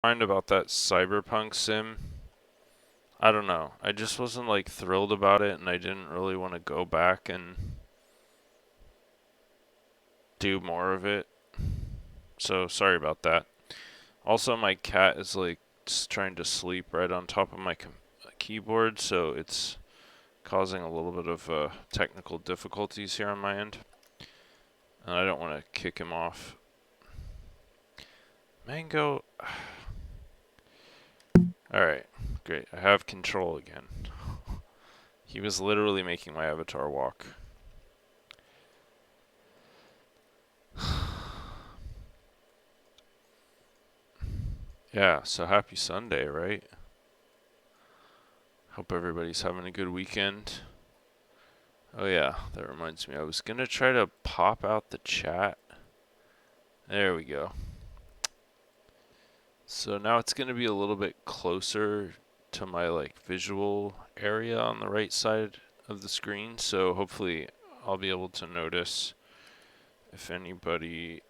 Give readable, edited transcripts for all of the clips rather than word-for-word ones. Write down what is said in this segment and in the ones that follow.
Mind about that cyberpunk sim. I don't know. I just wasn't like thrilled about it, and I didn't really want to go back and do more of it. So sorry about that. Also, my cat is like just trying to sleep right on top of my keyboard, so it's causing a little bit of technical difficulties here on my end. And I don't want to kick him off. Mango. Alright, great. I have control again. He was literally making my avatar walk. Yeah, so happy Sunday, right? Hope everybody's having a good weekend. Oh yeah, that reminds me. I was gonna try to pop out the chat. There we go. So now it's gonna be a little bit closer to my like visual area on the right side of the screen. So hopefully I'll be able to notice if anybody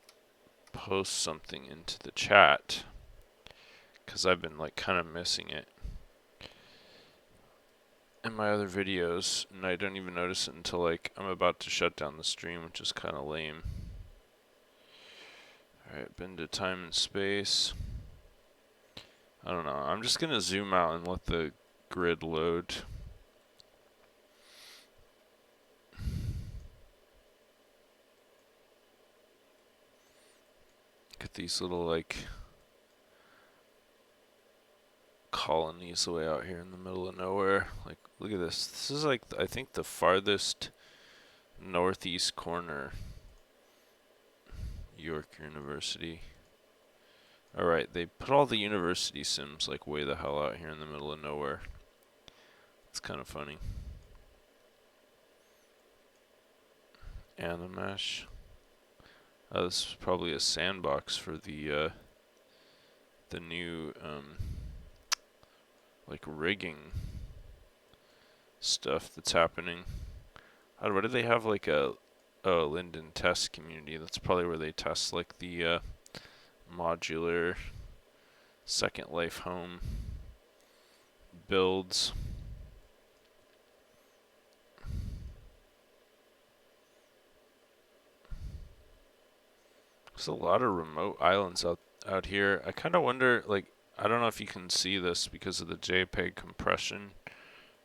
posts something into the chat, because I've been like kind of missing it in my other videos, and I don't even notice it until like I'm about to shut down the stream, which is kind of lame. Alright, been to time and space. I don't know. I'm just gonna zoom out and let the grid load. Get these little like colonies way out here in the middle of nowhere. Like, look at this. This is like, I think, the farthest northeast corner. York University. Alright, they put all the university sims like way the hell out here in the middle of nowhere. It's kind of funny. Animesh. This is probably a sandbox for the new like rigging stuff that's happening. What do they have, like a Linden test community? That's probably where they test like the modular Second Life home builds. There's a lot of remote islands out here. I kind of wonder, like, I don't know if you can see this because of the JPEG compression,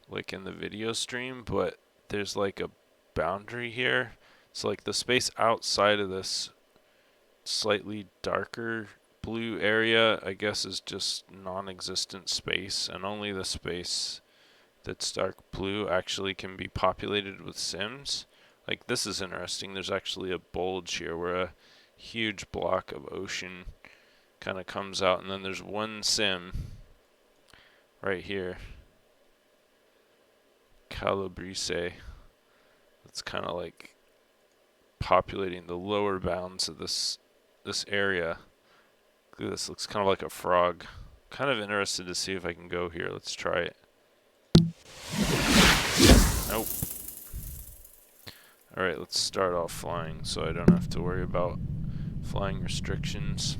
like in the video stream, but there's like a boundary here. So like the space outside of this slightly darker blue area, I guess, is just non-existent space, and only the space that's dark blue actually can be populated with sims. Like, this is interesting. There's actually a bulge here where a huge block of ocean kind of comes out, and then there's one sim right here, Calabrese, that's kind of like populating the lower bounds of this area. Look at this, looks kind of like a frog. Kind of interested to see if I can go here. Let's try it. Nope. Alright, let's start off flying so I don't have to worry about flying restrictions.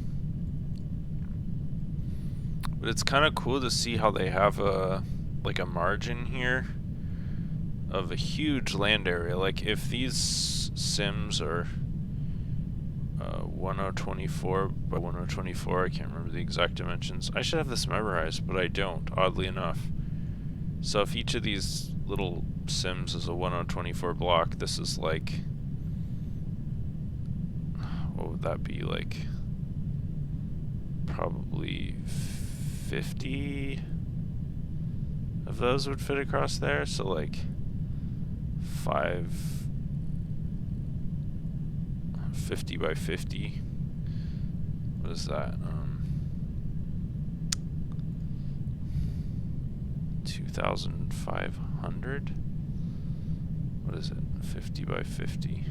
But it's kind of cool to see how they have a margin here of a huge land area. Like, if these sims are 1024 by 1024, I can't remember the exact dimensions. I should have this memorized, but I don't, oddly enough. So if each of these little sims is a 1024 block, this is like, what would that be, like, probably 50 of those would fit across there. So like 50 by 50. What is that? 2,500? What is it? 50 by 50.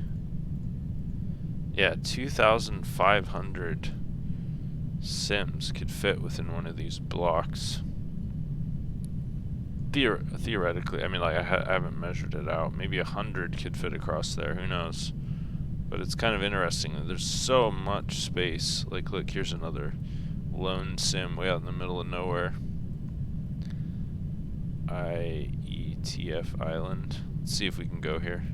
Yeah, 2,500 sims could fit within one of these blocks. Theoretically, I mean, like, I haven't measured it out. Maybe 100 could fit across there. Who knows? But it's kind of interesting that there's so much space. Like, look, here's another lone sim way out in the middle of nowhere. IETF Island. Let's see if we can go here.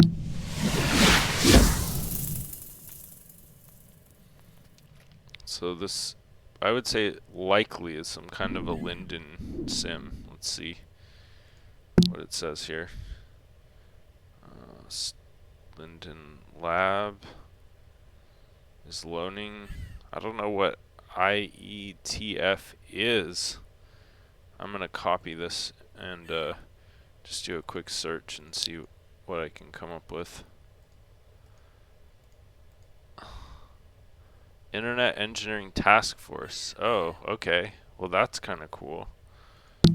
So this, I would say, likely is some kind of a Linden sim. Let's see what it says here. Linden Lab is loaning. I don't know what IETF is. I'm gonna copy this and just do a quick search and see what I can come up with. Internet Engineering Task Force. Oh, okay. Well, that's kind of cool.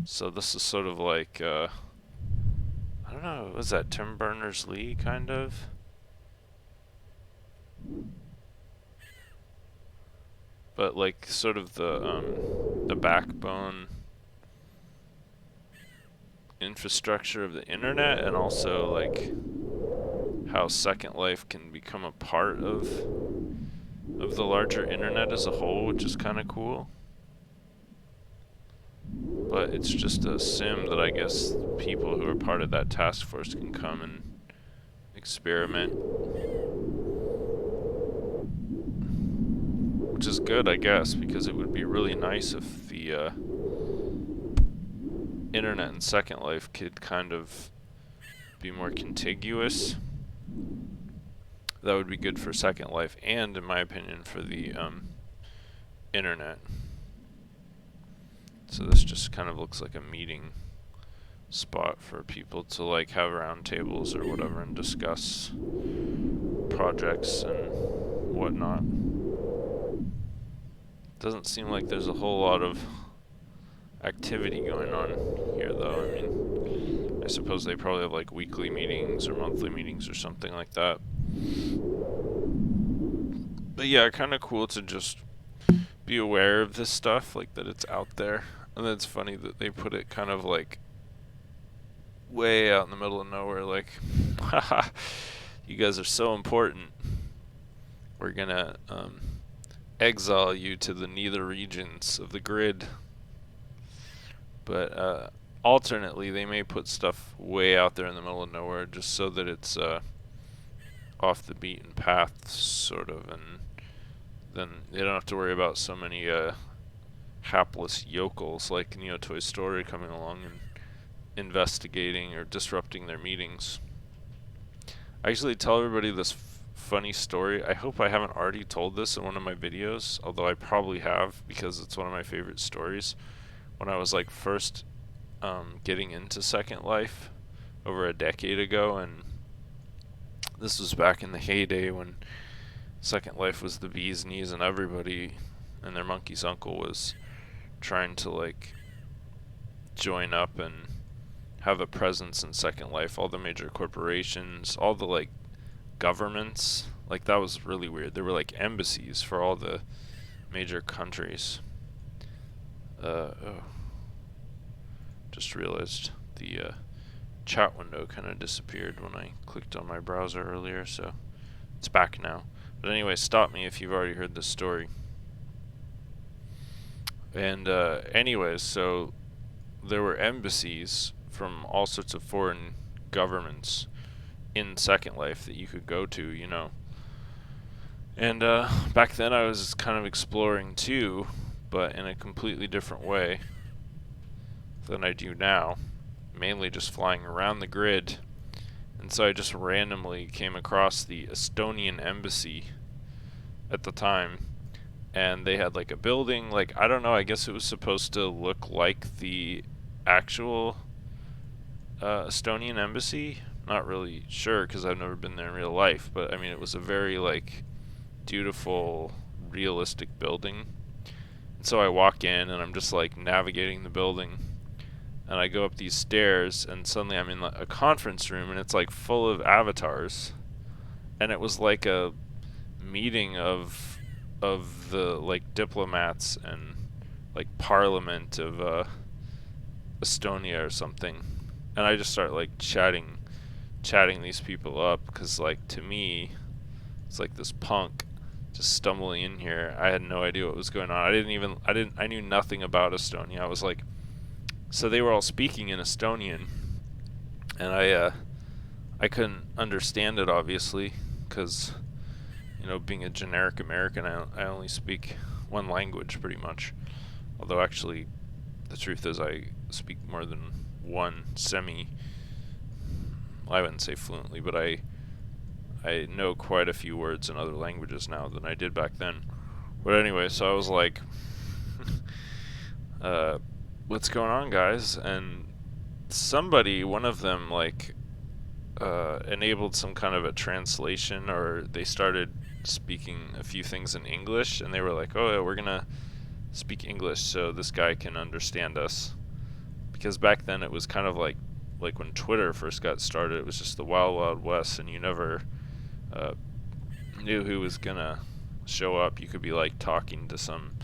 So this is sort of like, I don't know, was that Tim Berners-Lee, kind of? But like, sort of the backbone infrastructure of the internet, and also like how Second Life can become a part of the larger internet as a whole, which is kind of cool. But it's just a sim that I guess people who are part of that task force can come and experiment. Which is good, I guess, because it would be really nice if the internet and Second Life could kind of be more contiguous. That would be good for Second Life and, in my opinion, for the internet. So this just kind of looks like a meeting spot for people to like have round tables or whatever and discuss projects and whatnot. Doesn't seem like there's a whole lot of activity going on here, though. I mean, I suppose they probably have like weekly meetings or monthly meetings or something like that. But yeah, kind of cool to just be aware of this stuff, like that it's out there. And then it's funny that they put it kind of like way out in the middle of nowhere, like, haha, you guys are so important. We're gonna exile you to the nether regions of the grid. But alternately, they may put stuff way out there in the middle of nowhere just so that it's off the beaten path, sort of, and then they don't have to worry about so many hapless yokels like Neo Toy Story coming along and investigating or disrupting their meetings. I usually tell everybody this funny story. I hope I haven't already told this in one of my videos, although I probably have because it's one of my favorite stories. When I was like first getting into Second Life over a decade ago, and this was back in the heyday when Second Life was the bee's knees and everybody and their monkey's uncle was trying to like join up and have a presence in Second Life. All the major corporations, all the like governments, like that was really weird. There were like embassies for all the major countries. Just realized the chat window kind of disappeared when I clicked on my browser earlier, so it's back now. But anyway, stop me if you've already heard this story. And anyways, so there were embassies from all sorts of foreign governments in Second Life that you could go to, you know. And back then I was kind of exploring too, but in a completely different way than I do now. Mainly just flying around the grid. And so I just randomly came across the Estonian Embassy at the time. And they had like a building, like, I don't know, I guess it was supposed to look like the actual Estonian Embassy. Not really sure because I've never been there in real life, but I mean it was a very like beautiful, realistic building. And so I walk in and I'm just like navigating the building, and I go up these stairs and suddenly I'm in a conference room and it's like full of avatars, and it was like a meeting of the like diplomats and like parliament of Estonia or something. And I just start like chatting these people up because like to me it's like this punk just stumbling in here. I had no idea what was going on. I knew nothing about Estonia. I was like, so they were all speaking in Estonian, and I couldn't understand it, obviously, because, you know, being a generic American, I only speak one language pretty much. Although actually, the truth is I speak more than one I wouldn't say fluently, but I know quite a few words in other languages now than I did back then. But anyway, so I was like, what's going on, guys? And one of them, like, enabled some kind of a translation, or they started speaking a few things in English, and they were like, oh, yeah, we're gonna speak English so this guy can understand us. Because back then it was kind of like when Twitter first got started, it was just the wild, wild west, and you never knew who was gonna show up. You could be like talking to some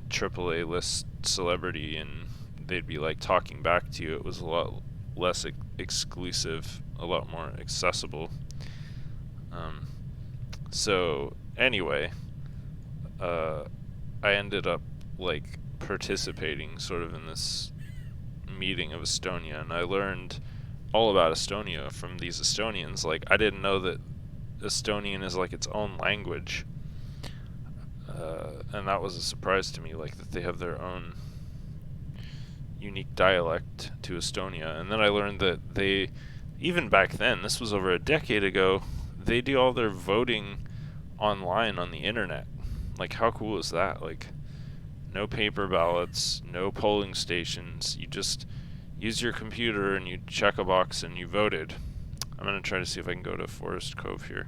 AAA list celebrity, and they'd be like talking back to you. It was a lot less exclusive, a lot more accessible. So anyway, I ended up like participating sort of in this meeting of Estonia, and I learned all about Estonia from these Estonians. Like, I didn't know that Estonian is like its own language, and that was a surprise to me, like that they have their own unique dialect to Estonia. And then I learned that they, even back then, this was over a decade ago, they do all their voting online on the internet. Like, how cool is that? Like, no paper ballots, no polling stations. You just use your computer and you check a box and you voted. I'm gonna try to see if I can go to Forest Cove here.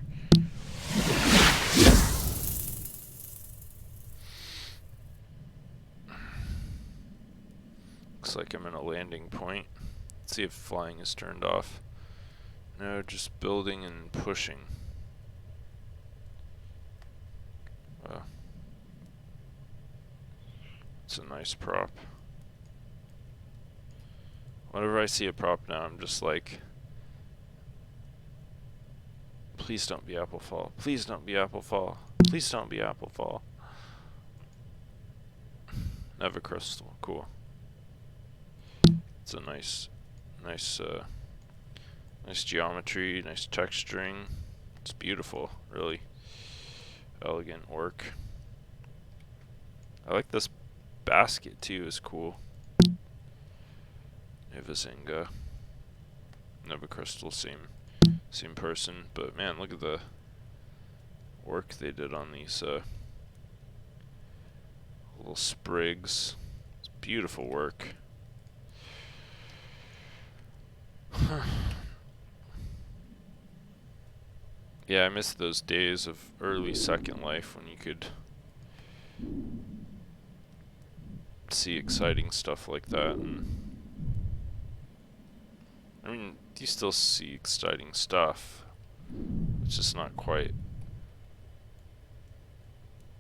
Looks like I'm in a landing point. Let's see if flying is turned off. No, just building and pushing. Wow. It's a nice prop. Whenever I see a prop now, I'm just like, please don't be Apple Fall. Please don't be Apple Fall. Please don't be Apple Fall. Never crystal. Cool. It's a nice geometry, nice texturing. It's beautiful, really elegant work. I like this basket too, is cool. Ivazinga. Never crystal, same person, but man, look at the work they did on these little sprigs. It's beautiful work. Yeah, I miss those days of early Second Life when you could see exciting stuff like that. And I mean, you still see exciting stuff. It's just not quite.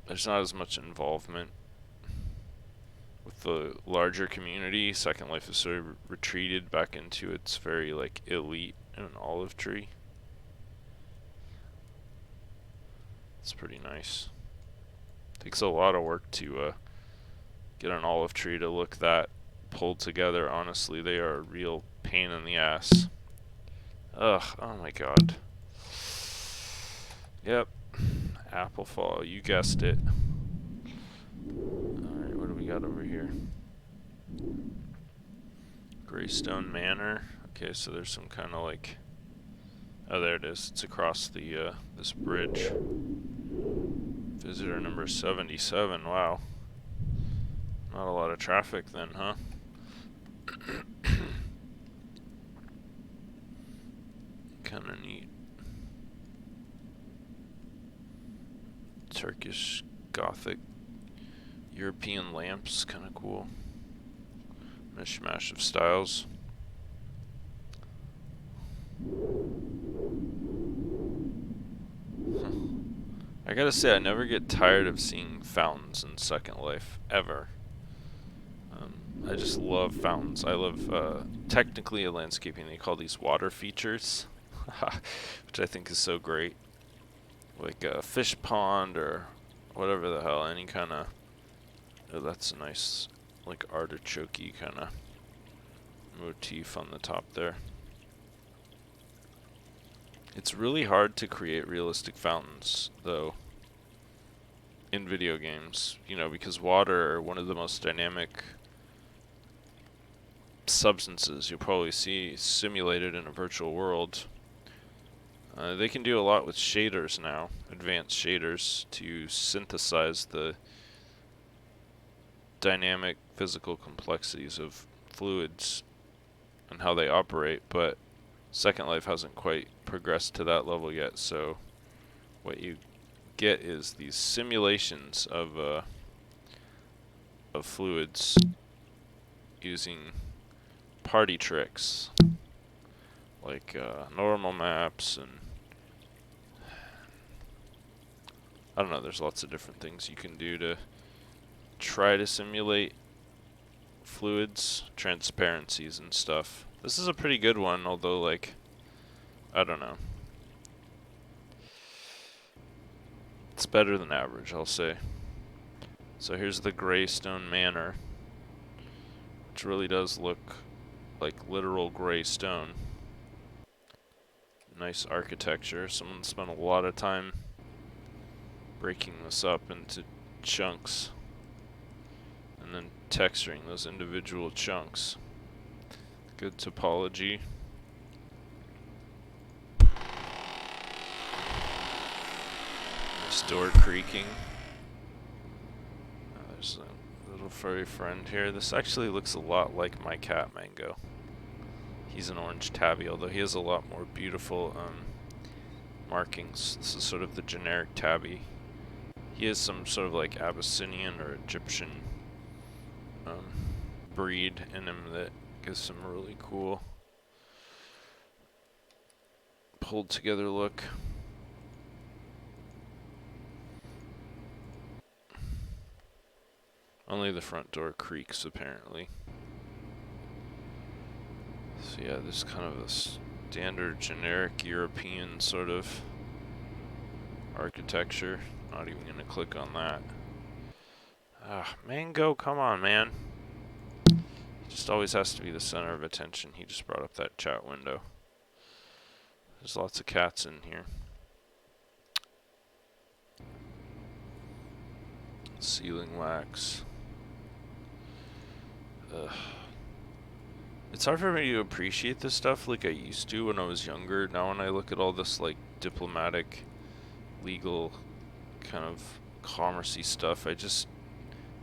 There's not as much involvement with the larger community. Second Life is sort of retreated back into its very like elite and olive tree. It's pretty nice. Takes a lot of work to get an olive tree to look that pulled together. Honestly, they are a real pain in the ass. Ugh, oh my god. Yep, Apple Fall, you guessed it. Alright, what do we got over here? Graystone Manor. Okay, so there's some kind of like... Oh, there it is. It's across the this bridge. Visitor number 77. Wow. Not a lot of traffic then, huh? Kind of neat. Turkish Gothic European lamps, kind of cool. Mishmash of styles. I gotta say, I never get tired of seeing fountains in Second Life, ever. I just love fountains. I love, technically in landscaping, they call these water features, which I think is so great. like a fish pond or whatever the hell, any kind of, oh, that's a nice like artichoke-y kind of motif on the top there. It's really hard to create realistic fountains though in video games, you know, because water are one of the most dynamic substances you'll probably see simulated in a virtual world. They can do a lot with shaders now, advanced shaders, to synthesize the dynamic physical complexities of fluids and how they operate, but Second Life hasn't quite progressed to that level yet, so what you get is these simulations of fluids using party tricks like normal maps, and I don't know, there's lots of different things you can do to try to simulate fluids, transparencies and stuff. This is a pretty good one, although like, I don't know. It's better than average, I'll say. So here's the Graystone Manor, which really does look like literal gray stone. Nice architecture. Someone spent a lot of time breaking this up into chunks and then texturing those individual chunks. Good topology. Nice door creaking. There's a little furry friend here. This actually looks a lot like my cat Mango. He's an orange tabby, although he has a lot more beautiful markings. This is sort of the generic tabby. He has some sort of like Abyssinian or Egyptian breed in him that gives some really cool pulled together look. Only the front door creaks apparently. So yeah, this is kind of a standard generic European sort of architecture. Not even gonna click on that. Ah, Mango, come on, man. He just always has to be the center of attention. He just brought up that chat window. There's lots of cats in here. Ceiling wax. Ugh. It's hard for me to appreciate this stuff like I used to when I was younger. Now when I look at all this like diplomatic, legal, kind of commerce-y stuff, I just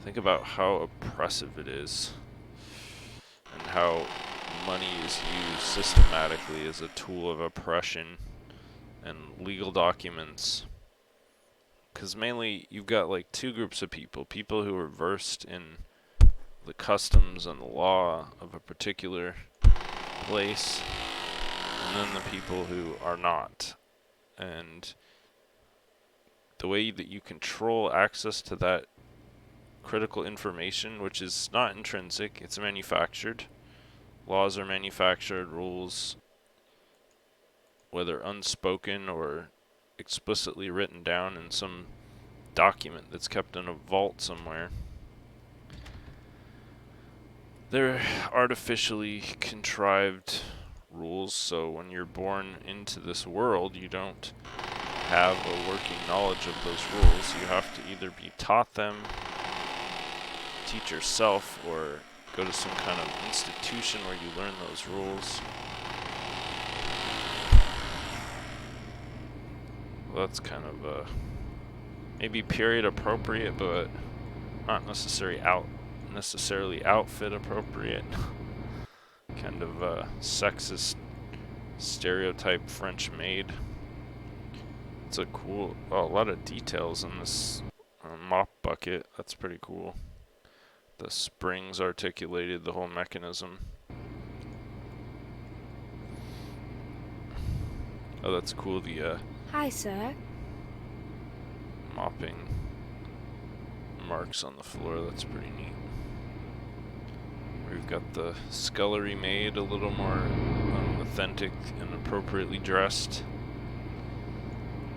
think about how oppressive it is and how money is used systematically as a tool of oppression and legal documents. Because mainly you've got like two groups of people. People who are versed in the customs and the law of a particular place, and then the people who are not. And the way that you control access to that critical information, which is not intrinsic, it's manufactured. Laws are manufactured, rules, whether unspoken or explicitly written down in some document that's kept in a vault somewhere. They're artificially contrived rules, so when you're born into this world, you don't have a working knowledge of those rules. You have to either be taught them, teach yourself, or go to some kind of institution where you learn those rules. Well, that's kind of maybe period appropriate, but not necessarily outfit appropriate. Kind of sexist stereotype French maid. It's a cool, a lot of details in this mop bucket. That's pretty cool. The springs articulated, the whole mechanism. Oh, that's cool. The Hi, sir. Mopping marks on the floor. That's pretty neat. We've got the Scullery-Maid, a little more authentic and appropriately dressed.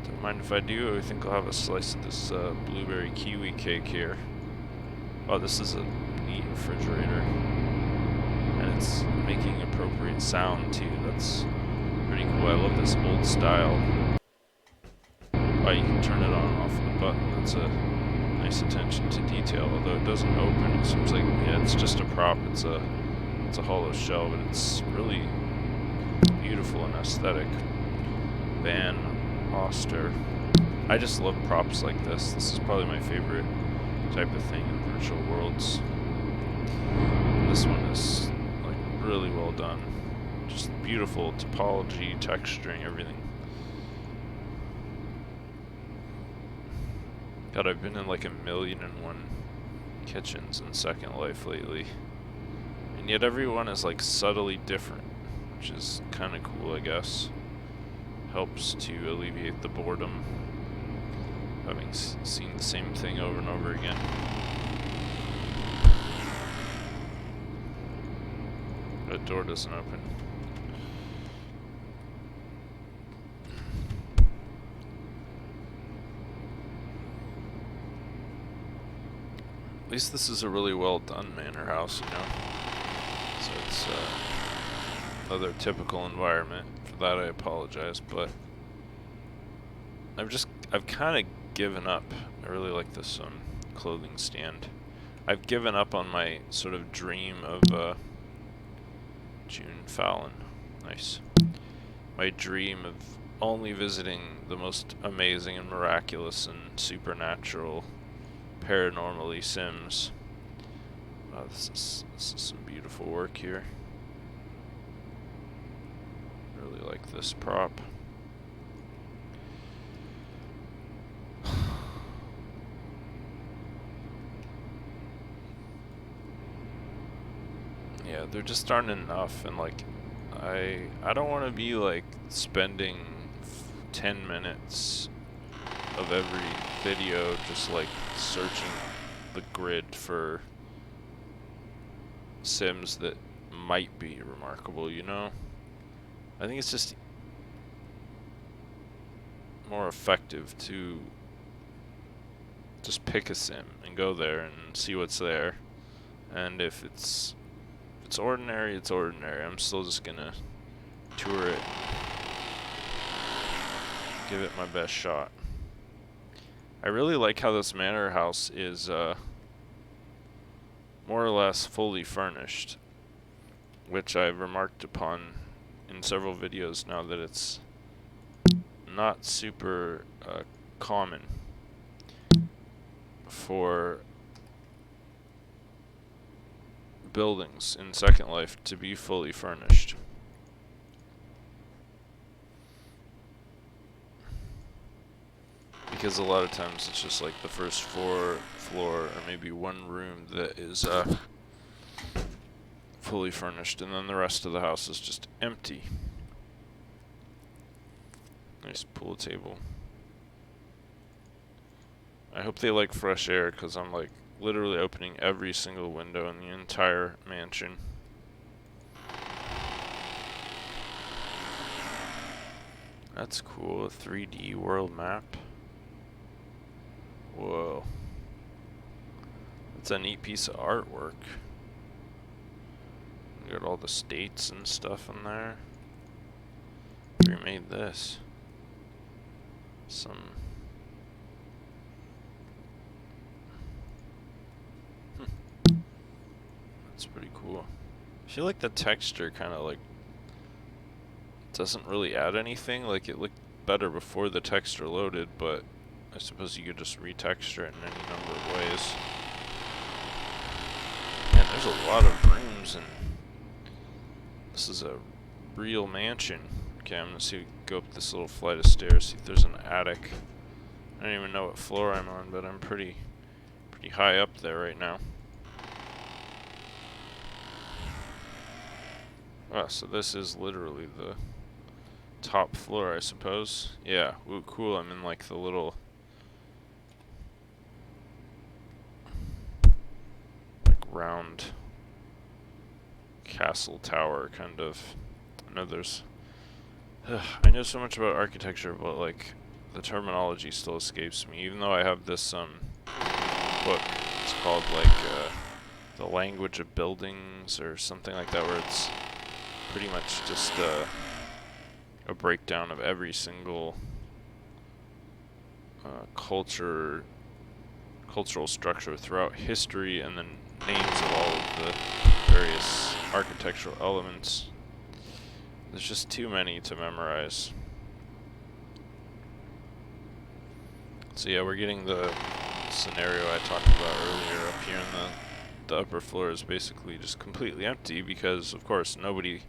Don't mind if I do. I think I'll have a slice of this blueberry kiwi cake here. Oh, this is a neat refrigerator. And it's making appropriate sound too. That's pretty cool. I love this old style. Oh, you can turn it on and off with a button. That's a nice attention to detail. Although it doesn't open, it seems like, yeah, it's just a prop. It's a hollow shell, but it's really beautiful and aesthetic. Van Oster. I just love props like this. This is probably my favorite type of thing in virtual worlds. This one is like really well done. Just beautiful topology, texturing, everything. God, I've been in like 1,000,001 kitchens in Second Life lately. And yet everyone is like subtly different, which is kind of cool, I guess. Helps to alleviate the boredom, having seen the same thing over and over again. That door doesn't open. At least this is a really well done manor house, you know? So it's another typical environment. For that I apologize, but I've kind of given up. I really like this clothing stand. I've given up on my sort of dream of June Fallon. Nice. My dream of only visiting the most amazing and miraculous and supernatural, paranormally Sims. Wow, this is some beautiful work here. Really like this prop. Yeah, there just aren't enough, and like I don't want to be like spending 10 minutes of every video just like searching the grid for Sims that might be remarkable, you know? I think it's just more effective to just pick a sim and go there and see what's there. And if it's ordinary, it's ordinary. I'm still just gonna tour it, give it my best shot. I really like how this manor house is more or less fully furnished, which I've remarked upon in several videos now that it's not super common for buildings in Second Life to be fully furnished. Because a lot of times it's just like the first floor or maybe one room that is fully furnished, and then the rest of the house is just empty. Nice pool table. I hope they like fresh air, because I'm like literally opening every single window in the entire mansion. That's cool, a 3D world map. Whoa. That's a neat piece of artwork. Got all the states and stuff in there. Who made this? That's pretty cool. I feel like the texture kind of like doesn't really add anything. Like it looked better before the texture loaded, but I suppose you could just retexture it in any number of ways. Man, there's a lot of rooms, and this is a real mansion. Okay, I'm gonna go up this little flight of stairs, see if there's an attic. I don't even know what floor I'm on, but I'm pretty high up there right now. Oh, so this is literally the top floor, I suppose. Yeah, ooh, cool. I'm in like the little like round castle tower kind of. I know there's I know so much about architecture, but like the terminology still escapes me, even though I have this book. It's called like the language of buildings or something like that, where it's pretty much just a breakdown of every single cultural structure throughout history, and then names of all of the various architectural elements. There's just too many to memorize. So yeah, we're getting the scenario I talked about earlier. Up here in the upper floor is basically just completely empty because, of course, nobody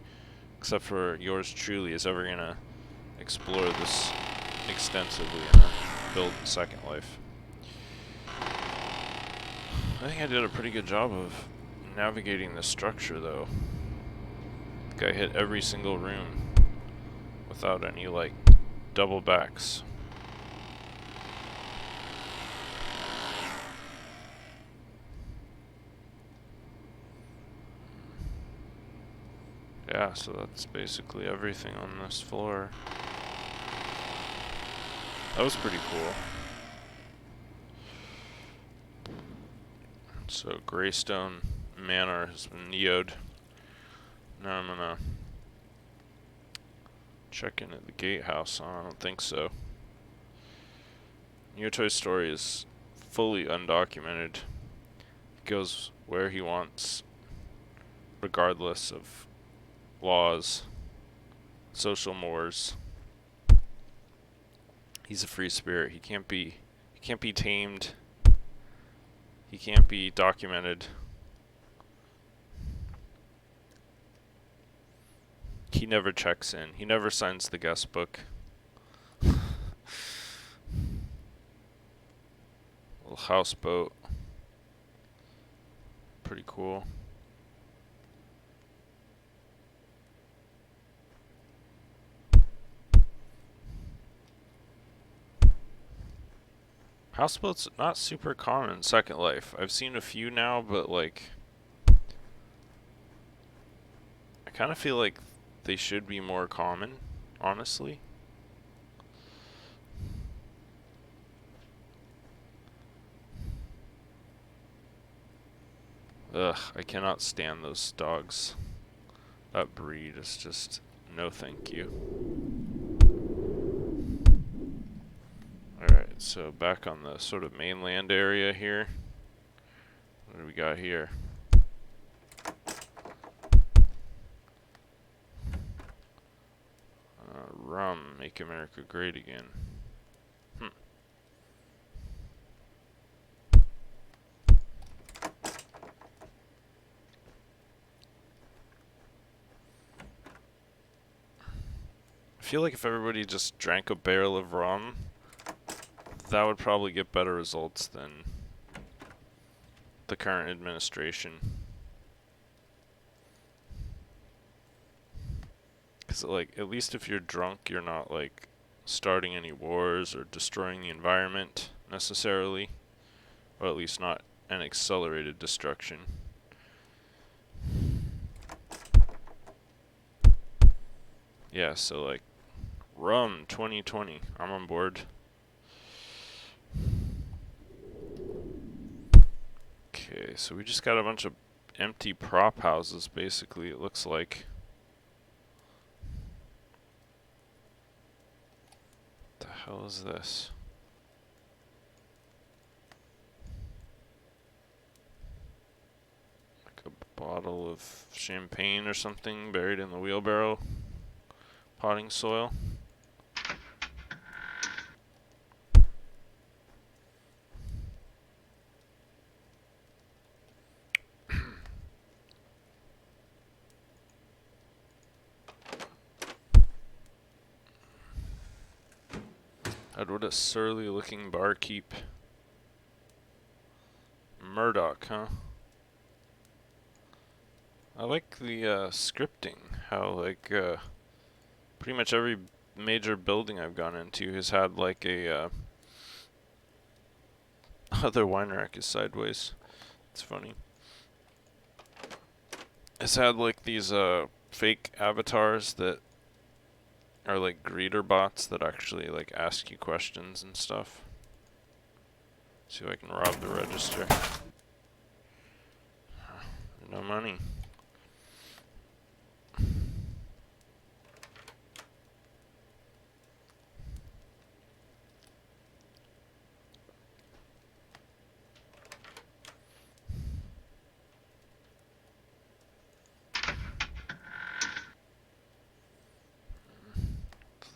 except for yours truly is ever gonna explore this extensively in a build in Second Life. I think I did a pretty good job of navigating the structure, though. I think I hit every single room without any, like, double backs. Yeah, so that's basically everything on this floor. That was pretty cool. So Graystone Manor has been neoed. Now I'm gonna check in at the gatehouse. I don't think so. Neo-Toy's story is fully undocumented. He goes where he wants, regardless of laws, social mores. He's a free spirit. He can't be tamed. He can't be documented. He never checks in. He never signs the guest book. Little houseboat. Pretty cool. Houseboats not super common in Second Life. I've seen a few now, but like I kind of feel like they should be more common, honestly. Ugh, I cannot stand those dogs. That breed is just no thank you. Alright, so back on the sort of mainland area here. What do we got here? Rum, make America great again. I feel like if everybody just drank a barrel of rum, that would probably get better results than the current administration. Because, like, at least if you're drunk, you're not, like, starting any wars or destroying the environment, necessarily. Or at least not an accelerated destruction. Yeah, so, like, rum 2020. I'm on board. Okay, so we just got a bunch of empty prop houses, basically, it looks like. What the hell is this? Like a bottle of champagne or something buried in the wheelbarrow. Potting soil. God, what a surly looking barkeep. Murdoch, huh? I like the scripting. How, like, pretty much every major building I've gone into has had, like, a, other wine rack is sideways. It's funny. It's had, like, these, fake avatars that are like greeter bots that actually like ask you questions and stuff. See if I can rob the register. No money.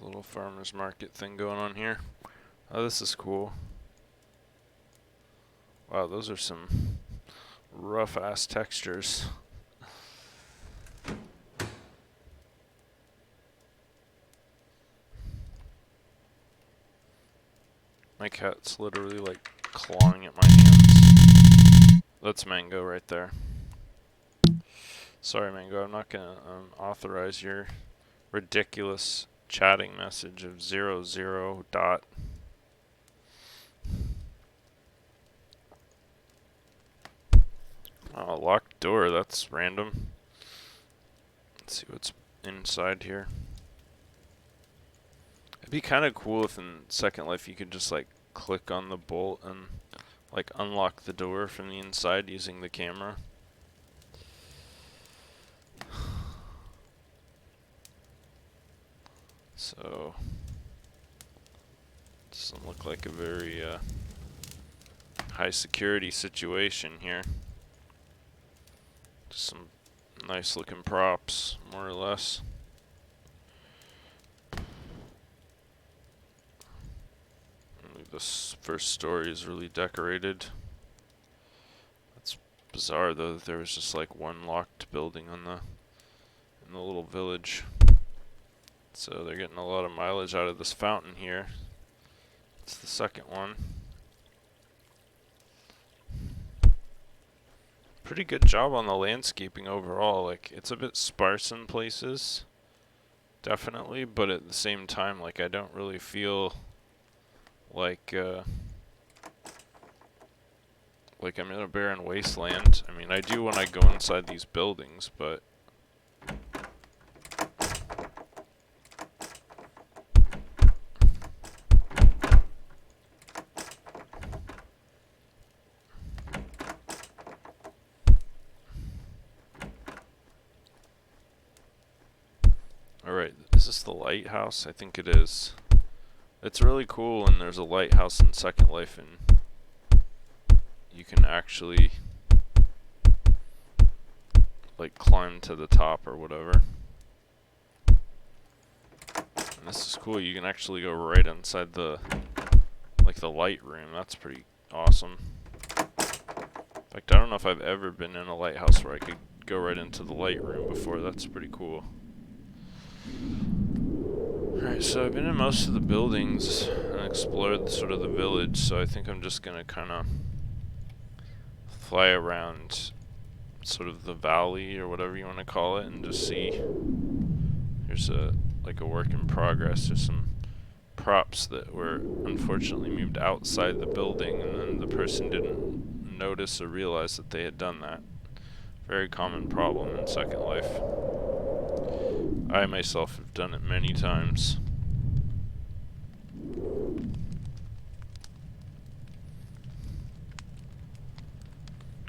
Little farmer's market thing going on here. Oh, this is cool. Wow, those are some rough ass textures. My cat's literally like clawing at my hands. That's Mango right there. Sorry, Mango, I'm not gonna authorize your ridiculous chatting message of 00 dot. Oh, locked door, that's random. Let's see what's inside here. It'd be kind of cool if in Second Life you could just like click on the bolt and like unlock the door from the inside using the camera. So, doesn't look like a very high security situation here. Just some nice looking props, more or less. This first story is really decorated. That's bizarre though that there was just like one locked building on in the little village. So they're getting a lot of mileage out of this fountain here. It's the second one. Pretty good job on the landscaping overall. Like, it's a bit sparse in places, definitely, but at the same time, like, I don't really feel like I'm in a barren wasteland. I mean, I do when I go inside these buildings, but alright, is this the lighthouse? I think it is. It's really cool, and there's a lighthouse in Second Life, and you can actually like climb to the top or whatever. And this is cool, you can actually go right inside the light room. That's pretty awesome. In fact, I don't know if I've ever been in a lighthouse where I could go right into the light room before. That's pretty cool. Alright, so I've been in most of the buildings and explored sort of the village, so I think I'm just gonna kinda fly around sort of the valley or whatever you want to call it and just see. Here's a work in progress. There's some props that were unfortunately moved outside the building, and then the person didn't notice or realize that they had done that. Very common problem in Second Life. I myself have done it many times.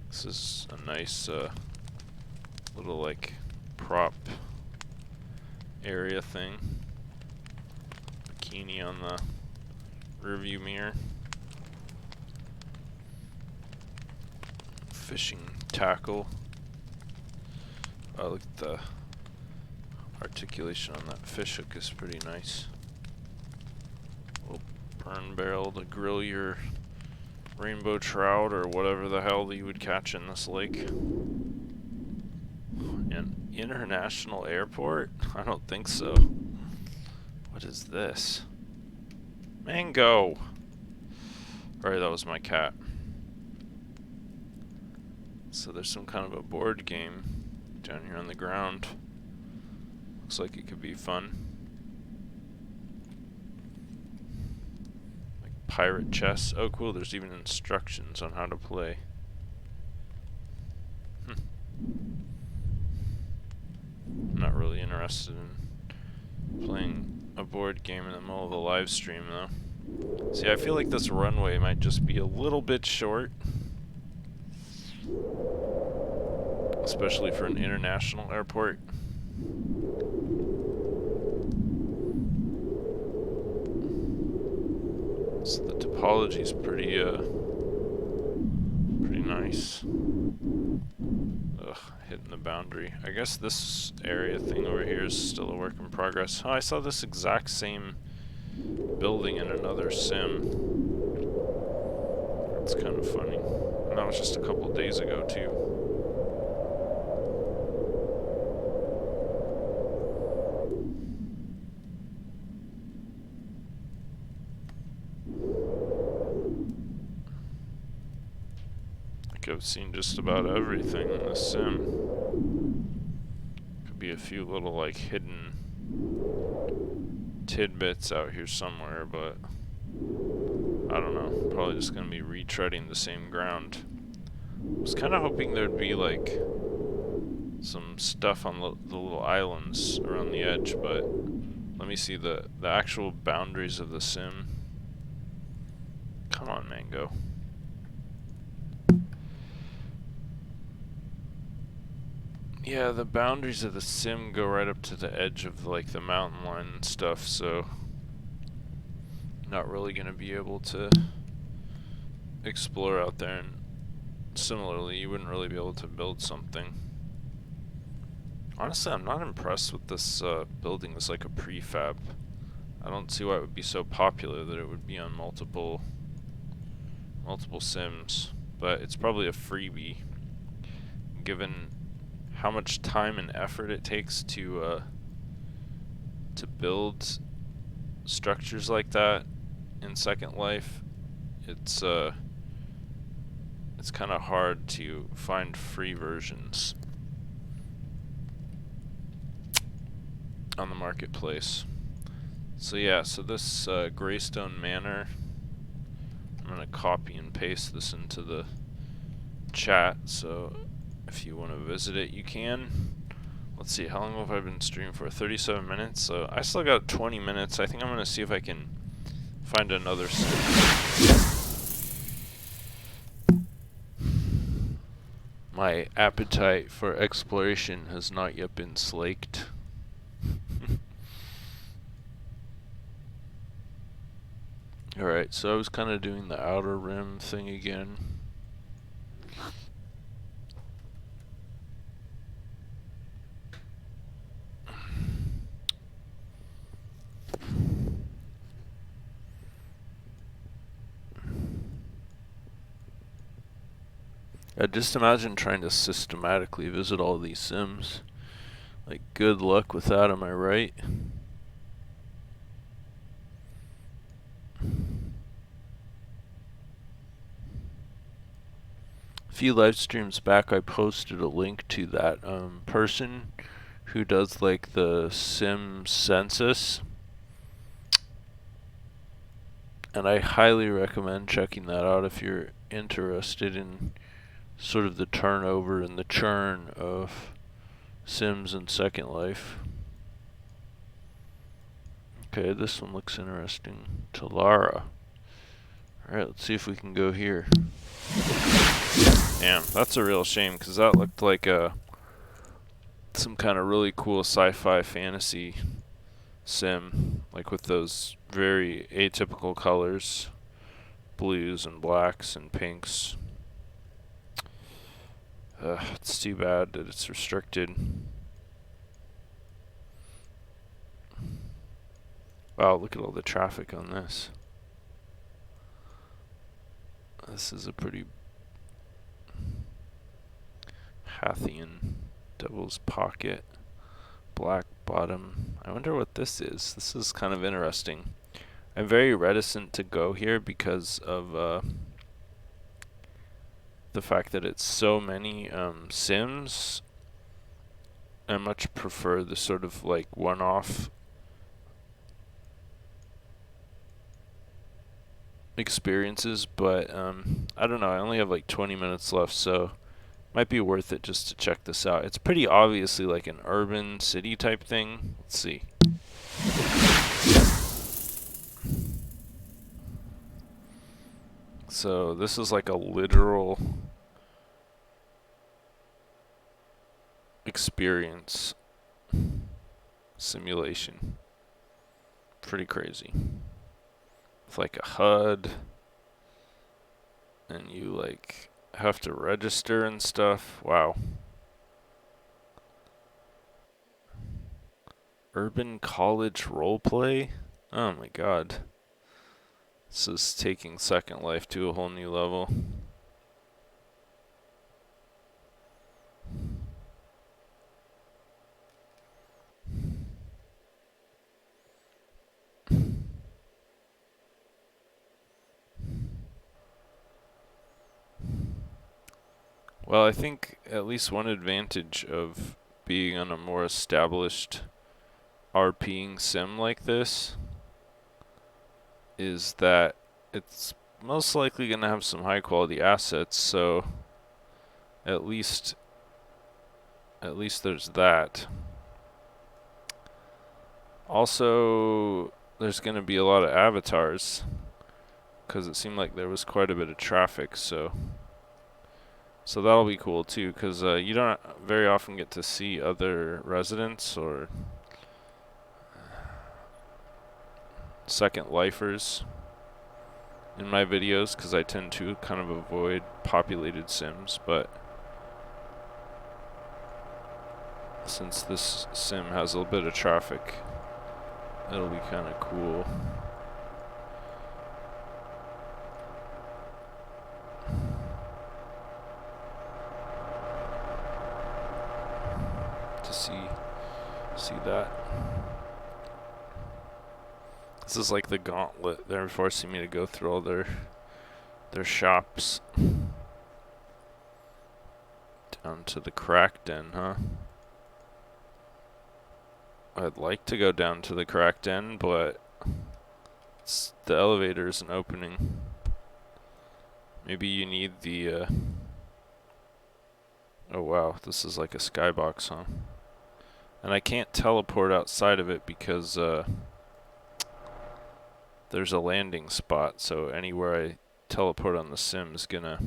This is a nice little like prop area thing. Bikini on the rearview mirror. Fishing tackle. I like the articulation on that fish hook is pretty nice. Little burn barrel to grill your rainbow trout or whatever the hell you would catch in this lake. An international airport? I don't think so. What is this? Mango! Alright, that was my cat. So there's some kind of a board game down here on the ground. Looks like it could be fun. Like pirate chess. Oh cool, there's even instructions on how to play. I'm not really interested in playing a board game in the middle of a live stream, though. See, I feel like this runway might just be a little bit short. Especially for an international airport. So the topology is pretty nice. Ugh, hitting the boundary. I guess this area thing over here is still a work in progress. Oh, I saw this exact same building in another sim. That's kind of funny. And that was just a couple days ago, too. I've seen just about everything in this sim. Could be a few little like hidden tidbits out here somewhere, but I don't know. Probably just gonna be retreading the same ground. I was kind of hoping there'd be like some stuff on the little islands around the edge, but let me see the actual boundaries of the sim. Come on, Mango. Yeah, the boundaries of the sim go right up to the edge of like the mountain line and stuff, so not really gonna be able to explore out there, and similarly you wouldn't really be able to build something. Honestly, I'm not impressed with this building as like a prefab. I don't see why it would be so popular that it would be on multiple sims, but it's probably a freebie given how much time and effort it takes to build structures like that in Second Life. It's kind of hard to find free versions on the marketplace. So yeah, so this Graystone Manor, I'm gonna copy and paste this into the chat, so if you want to visit it, you can. Let's see, how long have I been streaming for? 37 minutes, so I still got 20 minutes. I think I'm going to see if I can find another sim. My appetite for exploration has not yet been slaked. Alright, so I was kind of doing the outer rim thing again. Just imagine trying to systematically visit all these sims. Like, good luck with that, am I right? A few live streams back I posted a link to that person who does like the sim census, and I highly recommend checking that out if you're interested in sort of the turnover and the churn of sims in Second Life. Okay, this one looks interesting. Talara. Alright, let's see if we can go here. Damn, that's a real shame, because that looked like some kind of really cool sci-fi fantasy sim, like with those very atypical colors, blues and blacks and pinks. It's too bad that it's restricted. Wow, look at all the traffic on this. This is a pretty Hathian Devil's Pocket, black bottom. I wonder what this is. This is kind of interesting. I'm very reticent to go here because of the fact that it's so many sims. I much prefer the sort of like one-off experiences, but I don't know, I only have like 20 minutes left, so might be worth it just to check this out. It's pretty obviously like an urban city type thing. Let's see. So this is like a literal experience simulation. Pretty crazy. It's like a HUD, and you like have to register and stuff. Wow. Urban college roleplay? Oh my god. This is taking Second Life to a whole new level. Well, I think at least one advantage of being on a more established RPing sim like this is that it's most likely going to have some high quality assets, so at least there's that. Also, there's going to be a lot of avatars because it seemed like there was quite a bit of traffic, so that'll be cool too, because you don't very often get to see other residents or second lifers in my videos, because I tend to kind of avoid populated sims, but since this sim has a little bit of traffic, it'll be kind of cool. To see that. This is like the gauntlet. They're forcing me to go through all their shops. Down to the crack den, huh? I'd like to go down to the crack den, but the elevator isn't opening. Maybe you need the oh wow, this is like a skybox, huh? And I can't teleport outside of it because there's a landing spot, so anywhere I teleport on the sim is gonna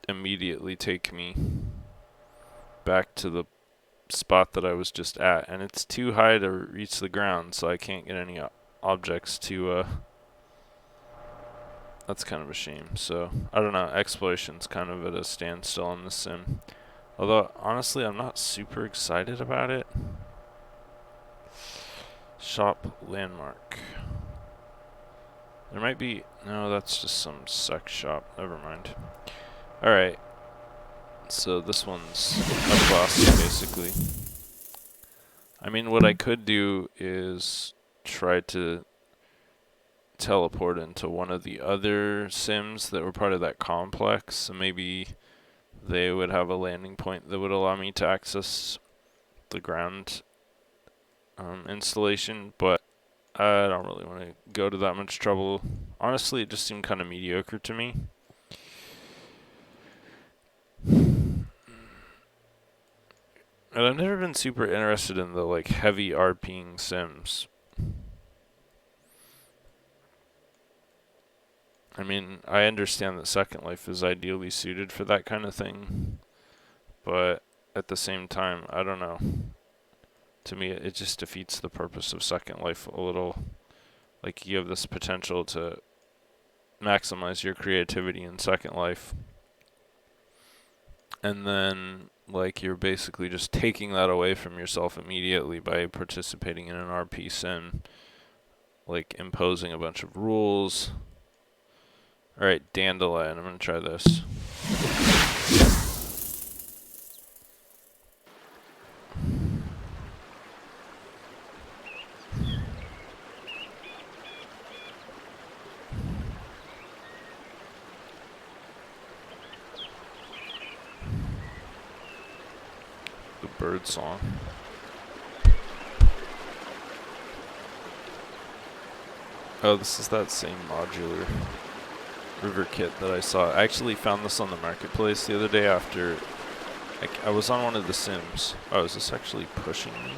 immediately take me back to the spot that I was just at, and it's too high to reach the ground, so I can't get any objects to that's kind of a shame. So I don't know, exploration's kind of at a standstill on the sim, although honestly I'm not super excited about it. Shop landmark. There might be, no, that's just some sex shop, never mind. Alright, so this one's a bust basically. I mean, what I could do is try to teleport into one of the other sims that were part of that complex, so maybe they would have a landing point that would allow me to access the ground installation, but I don't really want to go to that much trouble. Honestly, it just seemed kind of mediocre to me. And I've never been super interested in the like heavy RPing sims. I mean, I understand that Second Life is ideally suited for that kind of thing, but at the same time, I don't know. To me, it just defeats the purpose of Second Life a little. Like, you have this potential to maximize your creativity in Second Life, and then like you're basically just taking that away from yourself immediately by participating in an RP sim, like imposing a bunch of rules. Alright, dandelion, I'm gonna try this. The bird song. Oh, this is that same modular river kit that I saw. I actually found this on the marketplace the other day after I was on one of the sims. Oh, is this actually pushing me?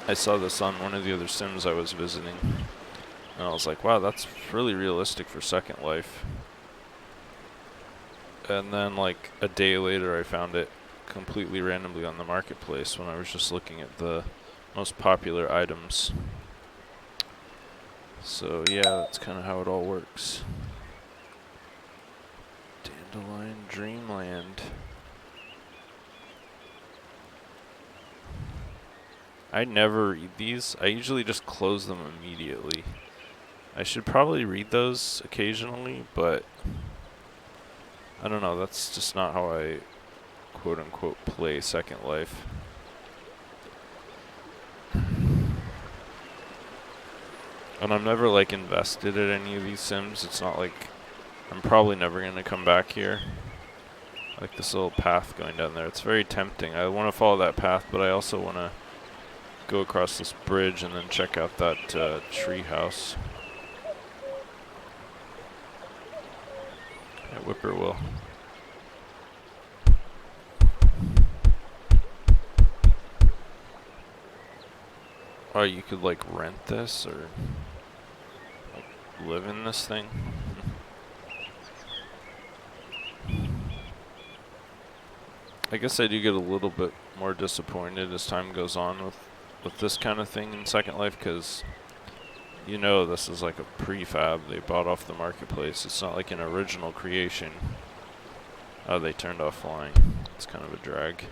I saw this on one of the other sims I was visiting, and I was like, wow, that's really realistic for Second Life. And then like a day later I found it completely randomly on the marketplace when I was just looking at the most popular items. So yeah, that's kind of how it all works. Dandelion Dreamland. I never read these. I usually just close them immediately. I should probably read those occasionally, but I don't know, that's just not how I quote-unquote play Second Life. And I'm never like invested in any of these sims. It's not like I'm probably never going to come back here. Like this little path going down there. It's very tempting. I want to follow that path, but I also want to go across this bridge and then check out that treehouse. Yeah, whippoorwill. Oh, you could like rent this or like live in this thing. I guess I do get a little bit more disappointed as time goes on with this kind of thing in Second Life, because you know this is like a prefab they bought off the marketplace. It's not like an original creation. Oh, they turned off flying. It's kind of a drag.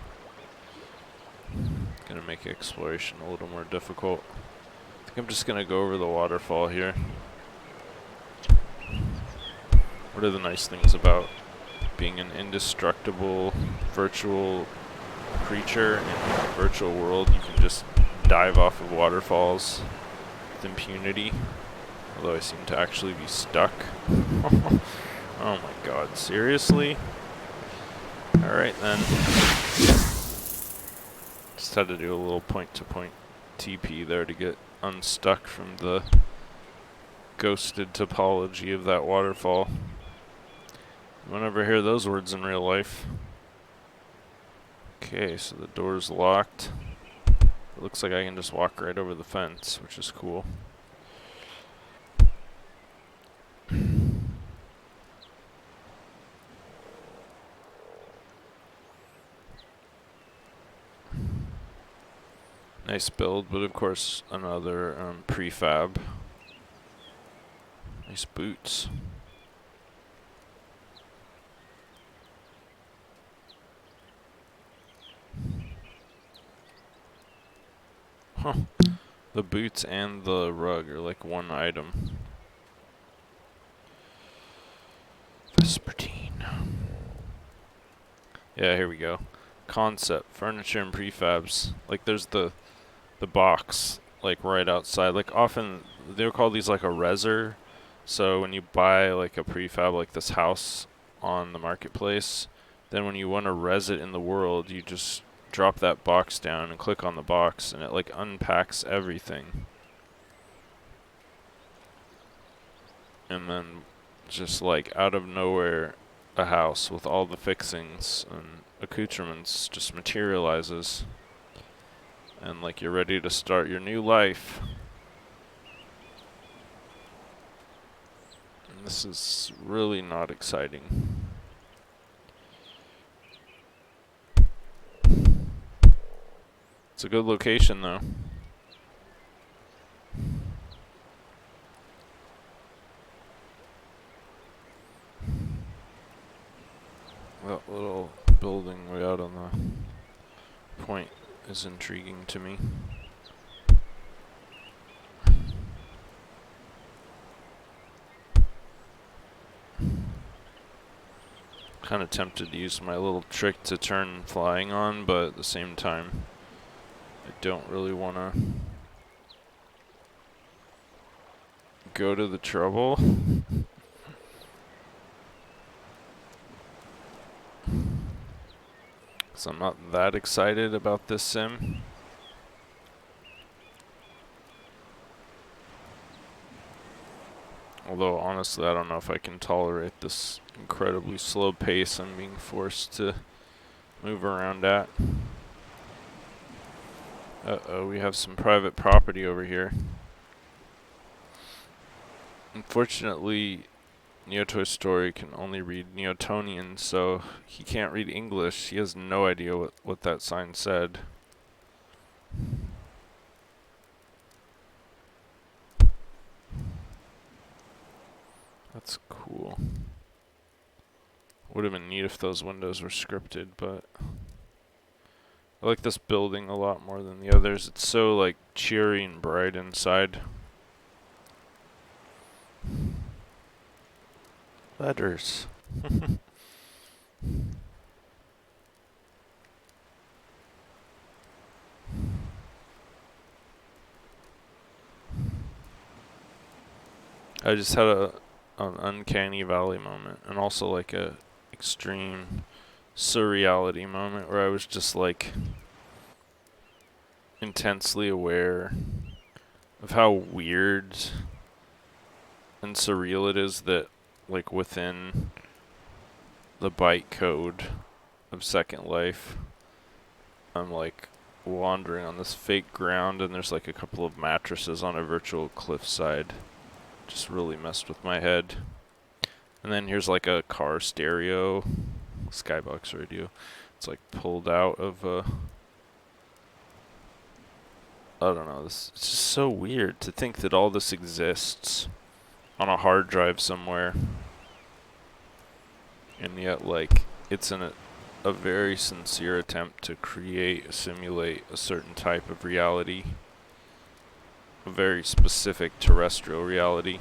Gonna make exploration a little more difficult. I think I'm just gonna go over the waterfall here. What are the nice things about being an indestructible virtual creature in a virtual world? You can just dive off of waterfalls with impunity. Although I seem to actually be stuck. Oh my god, seriously? Alright then. Just had to do a little point-to-point TP there to get unstuck from the ghosted topology of that waterfall. You won't ever hear those words in real life. Okay, so the door's locked. It looks like I can just walk right over the fence, which is cool. Nice build, but of course another prefab. Nice boots. Huh. The boots and the rug are like one item. Vespertine. Yeah, here we go. Concept, furniture and prefabs. Like there's the box like right outside. Like often they'll call these like a reser. So when you buy like a prefab like this house on the marketplace, then when you want to res it in the world, you just drop that box down and click on the box and it like unpacks everything. And then just like out of nowhere, a house with all the fixings and accoutrements just materializes. And like you're ready to start your new life. And this is really not exciting. It's a good location though. That little building way out on the point is intriguing to me. Kind of tempted to use my little trick to turn flying on, but at the same time, I don't really want to go to the trouble. So I'm not that excited about this sim. Although honestly, I don't know if I can tolerate this incredibly slow pace I'm being forced to move around at. Uh-oh, we have some private property over here. Unfortunately, Neo Toy Story can only read Neotonian, so he can't read English. He has no idea what that sign said. That's cool. Would have been neat if those windows were scripted, but I like this building a lot more than the others. It's so like cheery and bright inside. Letters. I just had an uncanny valley moment, and also like a extreme surreality moment where I was just like intensely aware of how weird and surreal it is that like within the byte code of Second Life, I'm like wandering on this fake ground and there's like a couple of mattresses on a virtual cliffside. Just really messed with my head. And then here's like a car stereo, skybox radio. It's like pulled out of I don't know, it's just so weird to think that all this exists on a hard drive somewhere. And yet like it's in a very sincere attempt to simulate a certain type of reality. A very specific terrestrial reality.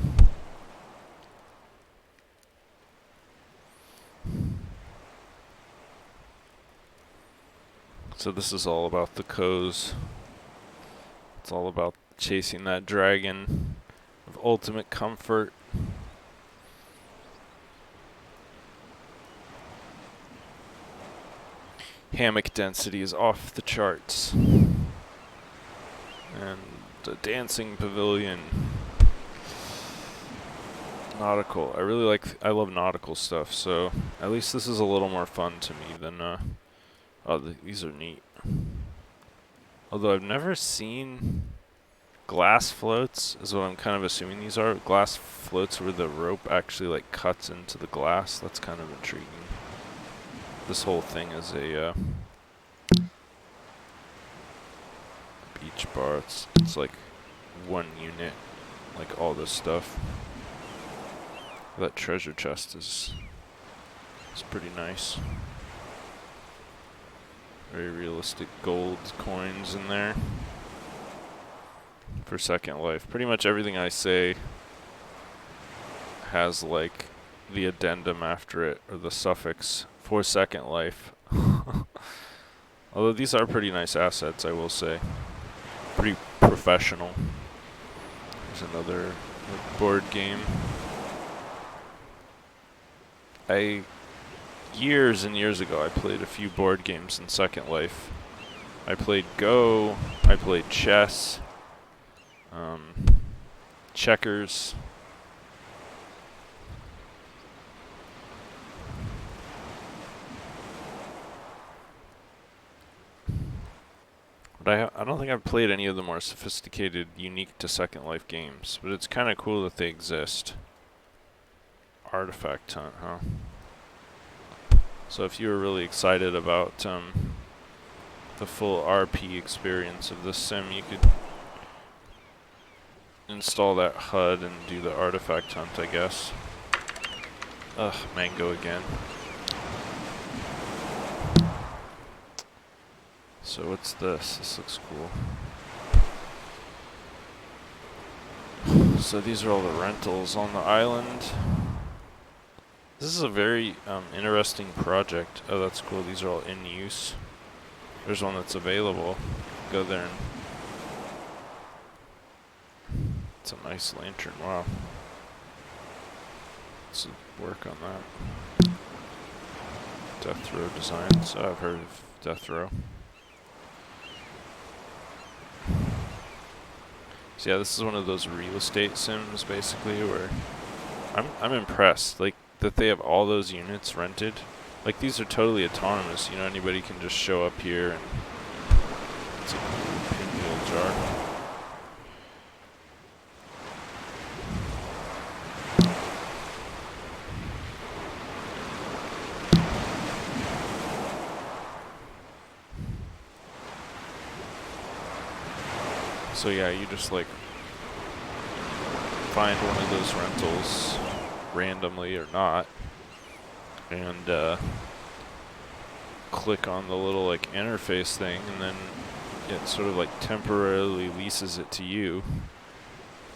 So this is all about the coves. It's all about chasing that dragon of ultimate comfort. Hammock density is off the charts. And a dancing pavilion. Nautical. I love nautical stuff, so at least this is a little more fun to me than, these are neat. Although I've never seen glass floats, is what I'm kind of assuming these are. Glass floats where the rope actually like cuts into the glass. That's kind of intriguing. This whole thing is a beach bar. It's like one unit, like all this stuff. That treasure chest is pretty nice. Very realistic gold coins in there for Second Life. Pretty much everything I say has like the addendum after it, or the suffix for Second Life. Although these are pretty nice assets, I will say. Pretty professional. There's another board game. Years and years ago, I played a few board games in Second Life. I played Go, I played chess, checkers. But I don't think I've played any of the more sophisticated, unique to Second Life games, but it's kind of cool that they exist. Artifact hunt, huh? So if you were really excited about the full RP experience of this sim, you could install that HUD and do the artifact hunt, I guess. Ugh, mango again. So what's this? This looks cool. So these are all the rentals on the island. This is a very interesting project. Oh, that's cool. These are all in use. There's one that's available. Go there and... It's a nice lantern. Wow. Let's work on that. Death Row designs. Oh, I've heard of Death Row. So yeah, this is one of those real estate sims, basically, where I'm impressed. Like, that they have all those units rented. Like, these are totally autonomous, you know, anybody can just show up here and it's a cool jar. So yeah, you just like find one of those rentals randomly or not, and click on the little like interface thing, and then it sort of like temporarily leases it to you,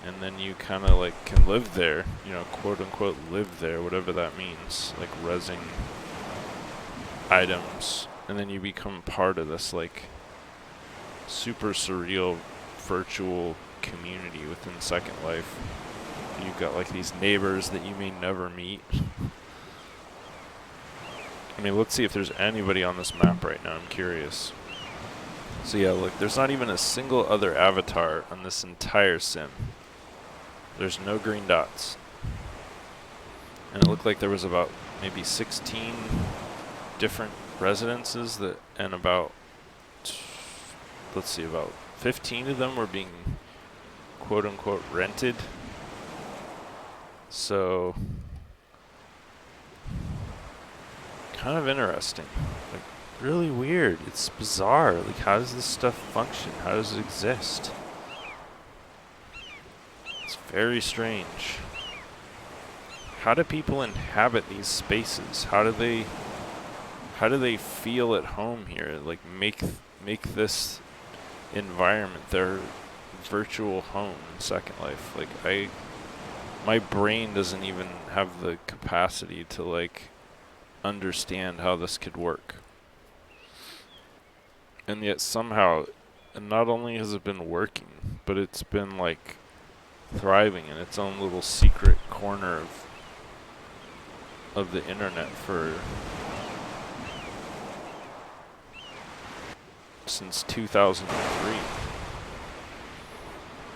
and then you kind of like can live there, you know, quote unquote live there, whatever that means, like rezzing items, and then you become part of this like super surreal virtual community within Second Life. You've got like these neighbors that you may never meet. I mean, let's see if there's anybody on this map right now. I'm curious. So yeah, look, there's not even a single other avatar on this entire sim. There's no green dots. And it looked like there was about maybe 16 different residences that, and about, let's see, about 15 of them were being quote unquote rented. So kind of interesting, like really weird. It's bizarre. Like, how does this stuff function? How does it exist? It's very strange. How do people inhabit these spaces? How do they feel at home here? Like make this environment their virtual home in Second Life. Like my brain doesn't even have the capacity to like understand how this could work. And yet somehow, and not only has it been working, but it's been like thriving in its own little secret corner of the internet for since 2003.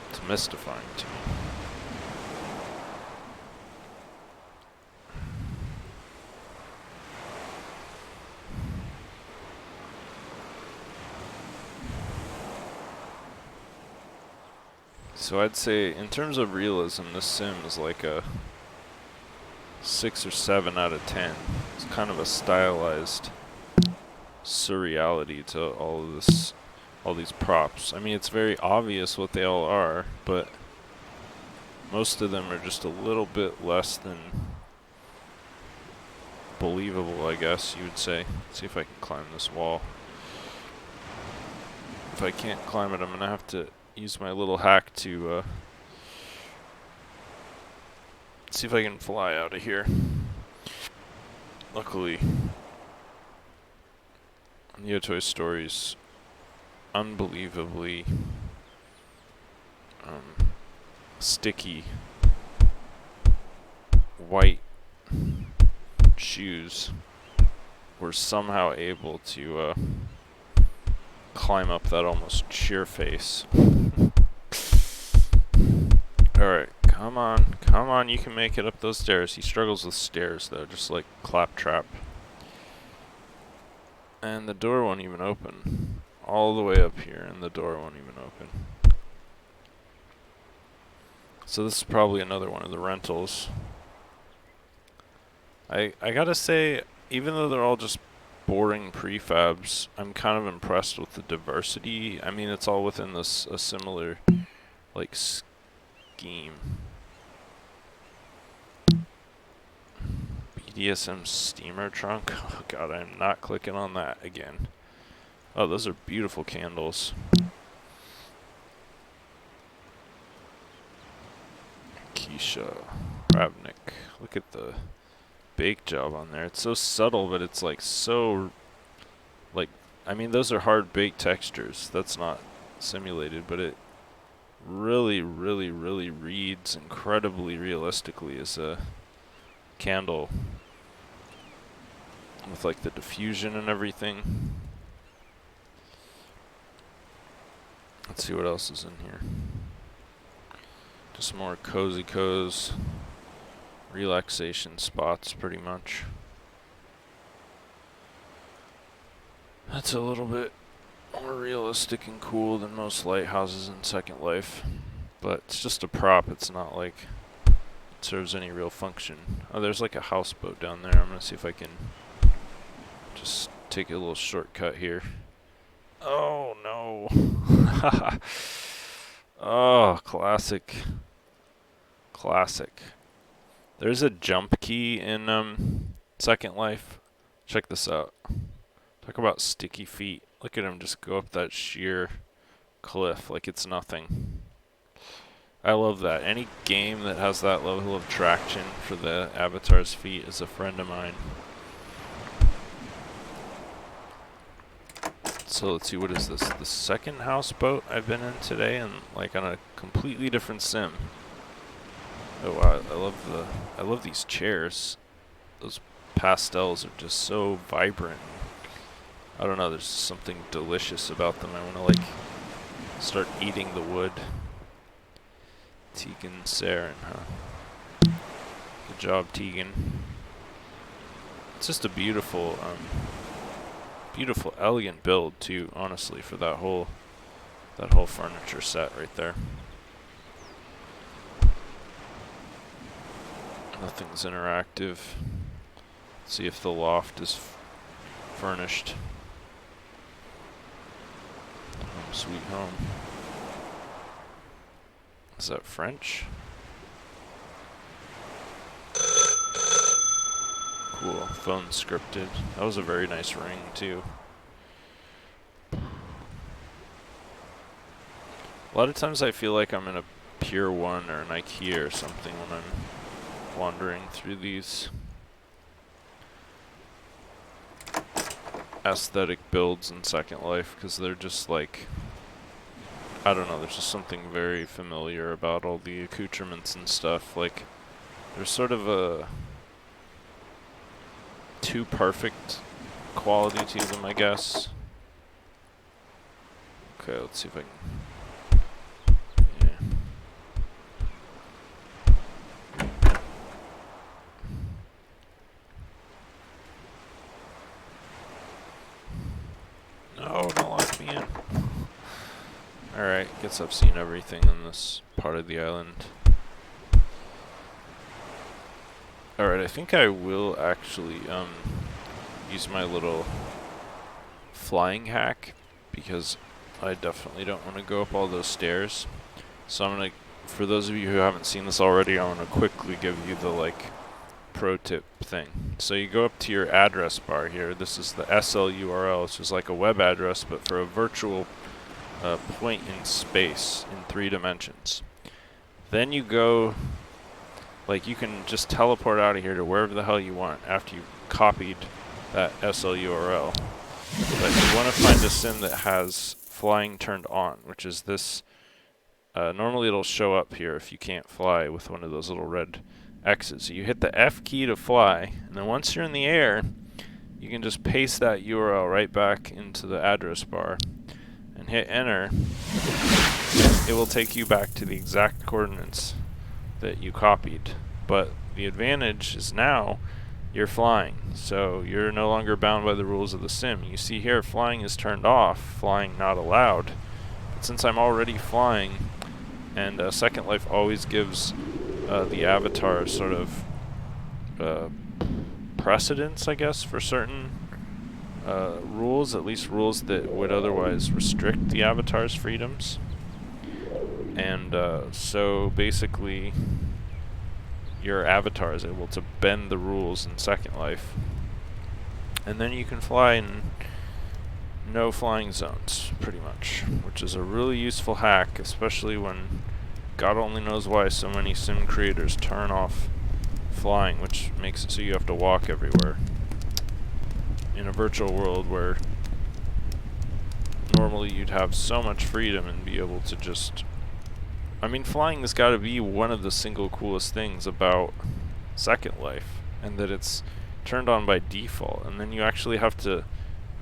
It's mystifying to me. So I'd say, in terms of realism, this sim is like a 6 or 7 out of 10. It's kind of a stylized surreality to all these props. I mean, it's very obvious what they all are, but most of them are just a little bit less than believable, I guess you would say. Let's see if I can climb this wall. If I can't climb it, I'm gonna have to use my little hack to see if I can fly out of here. Luckily, Neo Toy Story's unbelievably sticky white shoes were somehow able to climb up that almost sheer face. Alright, come on, you can make it up those stairs. He struggles with stairs though, just like Claptrap. And the door won't even open. All the way up here, and the door won't even open. So this is probably another one of the rentals. I gotta say, even though they're all just boring prefabs, I'm kind of impressed with the diversity. I mean, it's all within this a similar like scheme. BDSM steamer trunk. Oh god, I'm not clicking on that again. Oh, those are beautiful candles. Keisha Ravnik. Look at the bake job on there. It's so subtle, but it's like so, like, I mean, those are hard baked textures. That's not simulated, but it really, really, really reads incredibly realistically as a candle with like the diffusion and everything. Let's see what else is in here. Just more cozy cozy relaxation spots, pretty much. That's a little bit more realistic and cool than most lighthouses in Second Life. But it's just a prop, it's not like it serves any real function. Oh, there's like a houseboat down there. I'm gonna see if I can just take a little shortcut here. Oh no. Oh, classic. Classic. There's a jump key in Second Life. Check this out. Talk about sticky feet. Look at him just go up that sheer cliff like it's nothing. I love that. Any game that has that level of traction for the avatar's feet is a friend of mine. So let's see, what is this? The second houseboat I've been in today, and like on a completely different sim. Oh wow, I love these chairs. Those pastels are just so vibrant. I don't know, there's something delicious about them. I want to like start eating the wood. Tegan Saren, huh? Good job, Tegan. It's just a beautiful, beautiful, elegant build too. Honestly, for that whole furniture set right there. Nothing's interactive. Let's see if the loft is furnished. Home sweet home. Is that French? Cool. Phone scripted. That was a very nice ring too. A lot of times I feel like I'm in a Pier 1 or an IKEA or something when I'm wandering through these aesthetic builds in Second Life, because they're just like, I don't know, there's just something very familiar about all the accoutrements and stuff. Like, there's sort of a too perfect quality to them, I guess. Okay, let's see if I can. No, don't lock me in. Alright, guess I've seen everything on this part of the island. Alright, I think I will actually use my little flying hack, because I definitely don't want to go up all those stairs. So I'm going to, for those of you who haven't seen this already, I want to quickly give you the like pro tip thing. So you go up to your address bar here. This is the SLURL, which is like a web address but for a virtual point in space in 3 dimensions. Then you go, like, you can just teleport out of here to wherever the hell you want after you've copied that SLURL. But you want to find a sim that has flying turned on, which is this. Normally it'll show up here if you can't fly with one of those little red X's. So you hit the F key to fly, and then once you're in the air, you can just paste that URL right back into the address bar and hit enter. It will take you back to the exact coordinates that you copied. But the advantage is now you're flying, so you're no longer bound by the rules of the sim. You see here, flying is turned off, flying not allowed. But since I'm already flying, and Second Life always gives the avatar sort of precedence, I guess, for certain rules, at least rules that would otherwise restrict the avatar's freedoms. And so basically your avatar is able to bend the rules in Second Life, and then you can fly in no flying zones, pretty much, which is a really useful hack, especially when God only knows why so many sim creators turn off flying, which makes it so you have to walk everywhere. In a virtual world where normally you'd have so much freedom and be able to just... I mean, flying has got to be one of the single coolest things about Second Life, and that it's turned on by default, and then you actually have to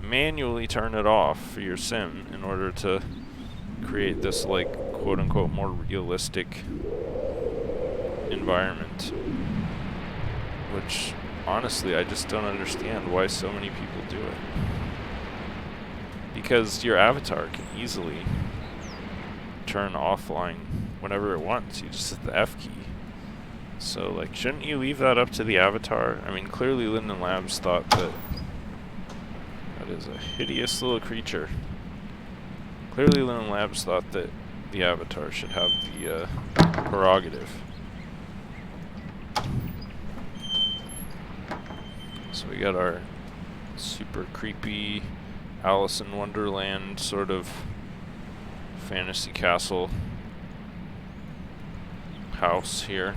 manually turn it off for your sim in order to create this, like, quote-unquote more realistic environment, which honestly I just don't understand why so many people do it. because your avatar can easily turn offline whenever it wants. You just hit the F key. So, like, shouldn't you leave that up to the avatar? I mean, clearly Linden Labs thought that that is a hideous little creature. Clearly Linden Labs thought that the avatar should have the prerogative. So we got our super creepy Alice in Wonderland sort of fantasy castle house here.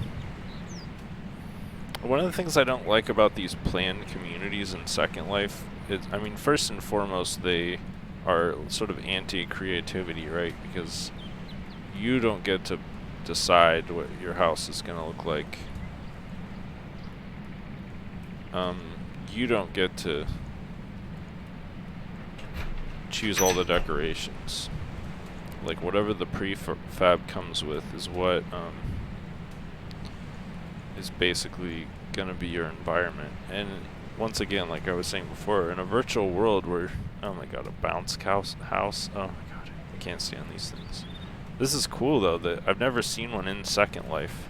One of the things I don't like about these planned communities in Second Life is, I mean, first and foremost, they are sort of anti-creativity, right? Because you don't get to decide what your house is going to look like. You don't get to choose all the decorations. Like, whatever the prefab comes with is what is basically gonna be your environment. And once again, like I was saying before, in a virtual world where, oh my god, a bounce house, oh my god, I can't stand these things. This is cool though, that I've never seen one in Second Life.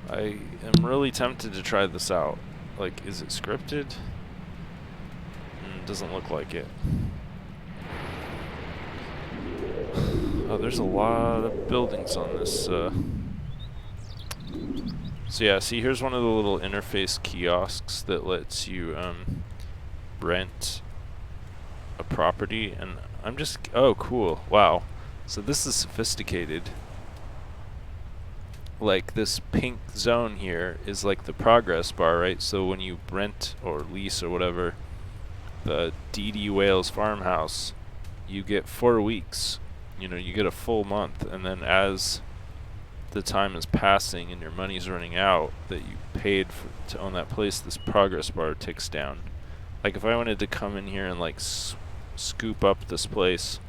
I am really tempted to try this out. Like, is it scripted? Doesn't look like it. Oh, there's a lot of buildings on this. So yeah, see, here's one of the little interface kiosks that lets you rent a property, and I'm just, oh cool, wow. So this is sophisticated. Like, this pink zone here is like the progress bar, right? So when you rent or lease or whatever the D.D. Wales farmhouse, you get 4 weeks. You know, you get a full month, and then as the time is passing and your money's running out that you paid to own that place, this progress bar ticks down. Like, if I wanted to come in here and like scoop up this place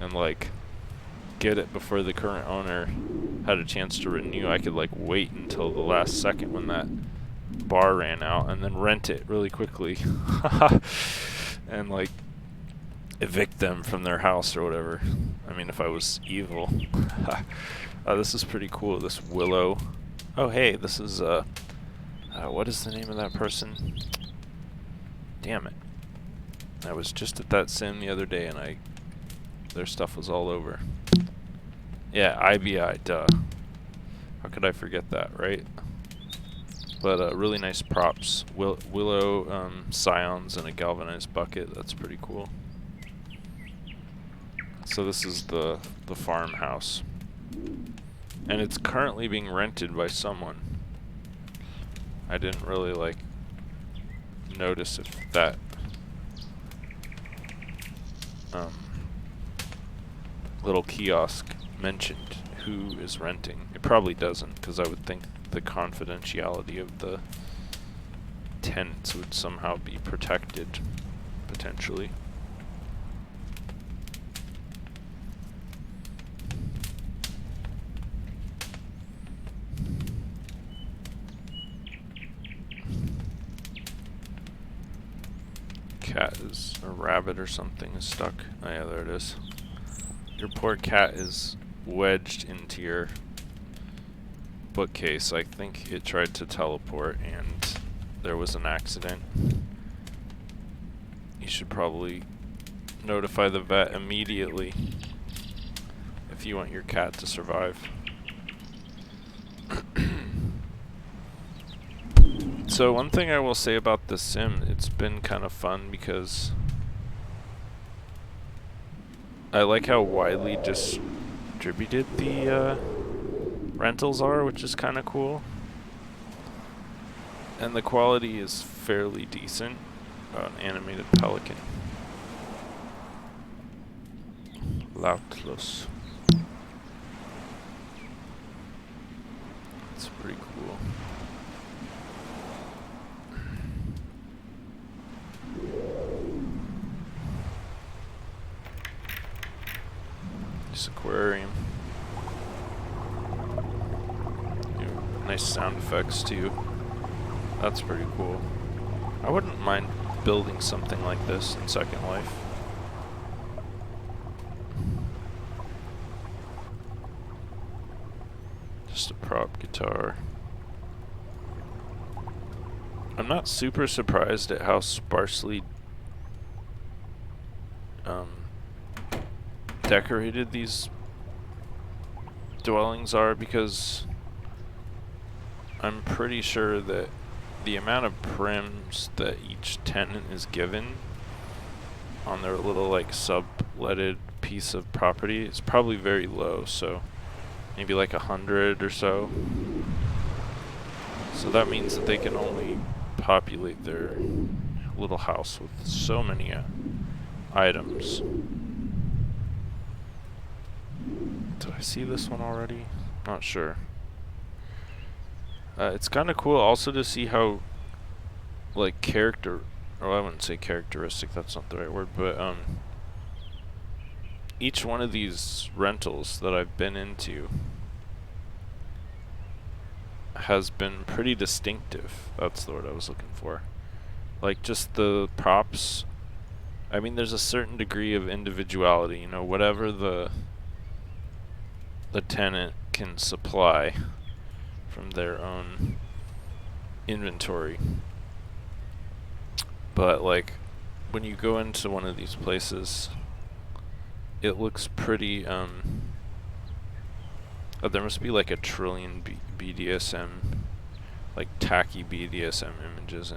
and like get it before the current owner had a chance to renew, I could like wait until the last second when that bar ran out and then rent it really quickly and like evict them from their house or whatever. I mean, if I was evil. This is pretty cool, this willow. Oh hey, this is what is the name of that person? Damn it. I was just at that sim the other day and their stuff was all over. Yeah, IBI, duh. How could I forget that, right? But really nice props. Willow scions and a galvanized bucket. That's pretty cool. So this is the farmhouse. And it's currently being rented by someone. I didn't really like notice if that little kiosk mentioned who is renting. It probably doesn't, because I would think the confidentiality of the tenants would somehow be protected, potentially. Cat is, a rabbit or something is stuck. Oh yeah, there it is. Your poor cat is wedged into your bookcase. I think it tried to teleport and there was an accident. You should probably notify the vet immediately if you want your cat to survive. So one thing I will say about this sim, it's been kind of fun because I like how widely distributed the rentals are, which is kind of cool. And the quality is fairly decent. An animated pelican. Lautlos. It's pretty cool. This aquarium. Nice sound effects too. That's pretty cool. I wouldn't mind building something like this in Second Life. Just a prop guitar. I'm not super surprised at how sparsely decorated these dwellings are, because I'm pretty sure that the amount of prims that each tenant is given on their little like subletted piece of property is probably very low, so maybe like 100 or so. So that means that they can only populate their little house with so many items. Did I see this one already? Not sure. It's kind of cool also to see how, like, I wouldn't say characteristic, that's not the right word, but each one of these rentals that I've been into has been pretty distinctive. That's the word I was looking for. Like, just the props. I mean, there's a certain degree of individuality, you know, whatever the tenant can supply from their own inventory. But like, when you go into one of these places, it looks pretty oh, there must be like a trillion BDSM, like tacky BDSM images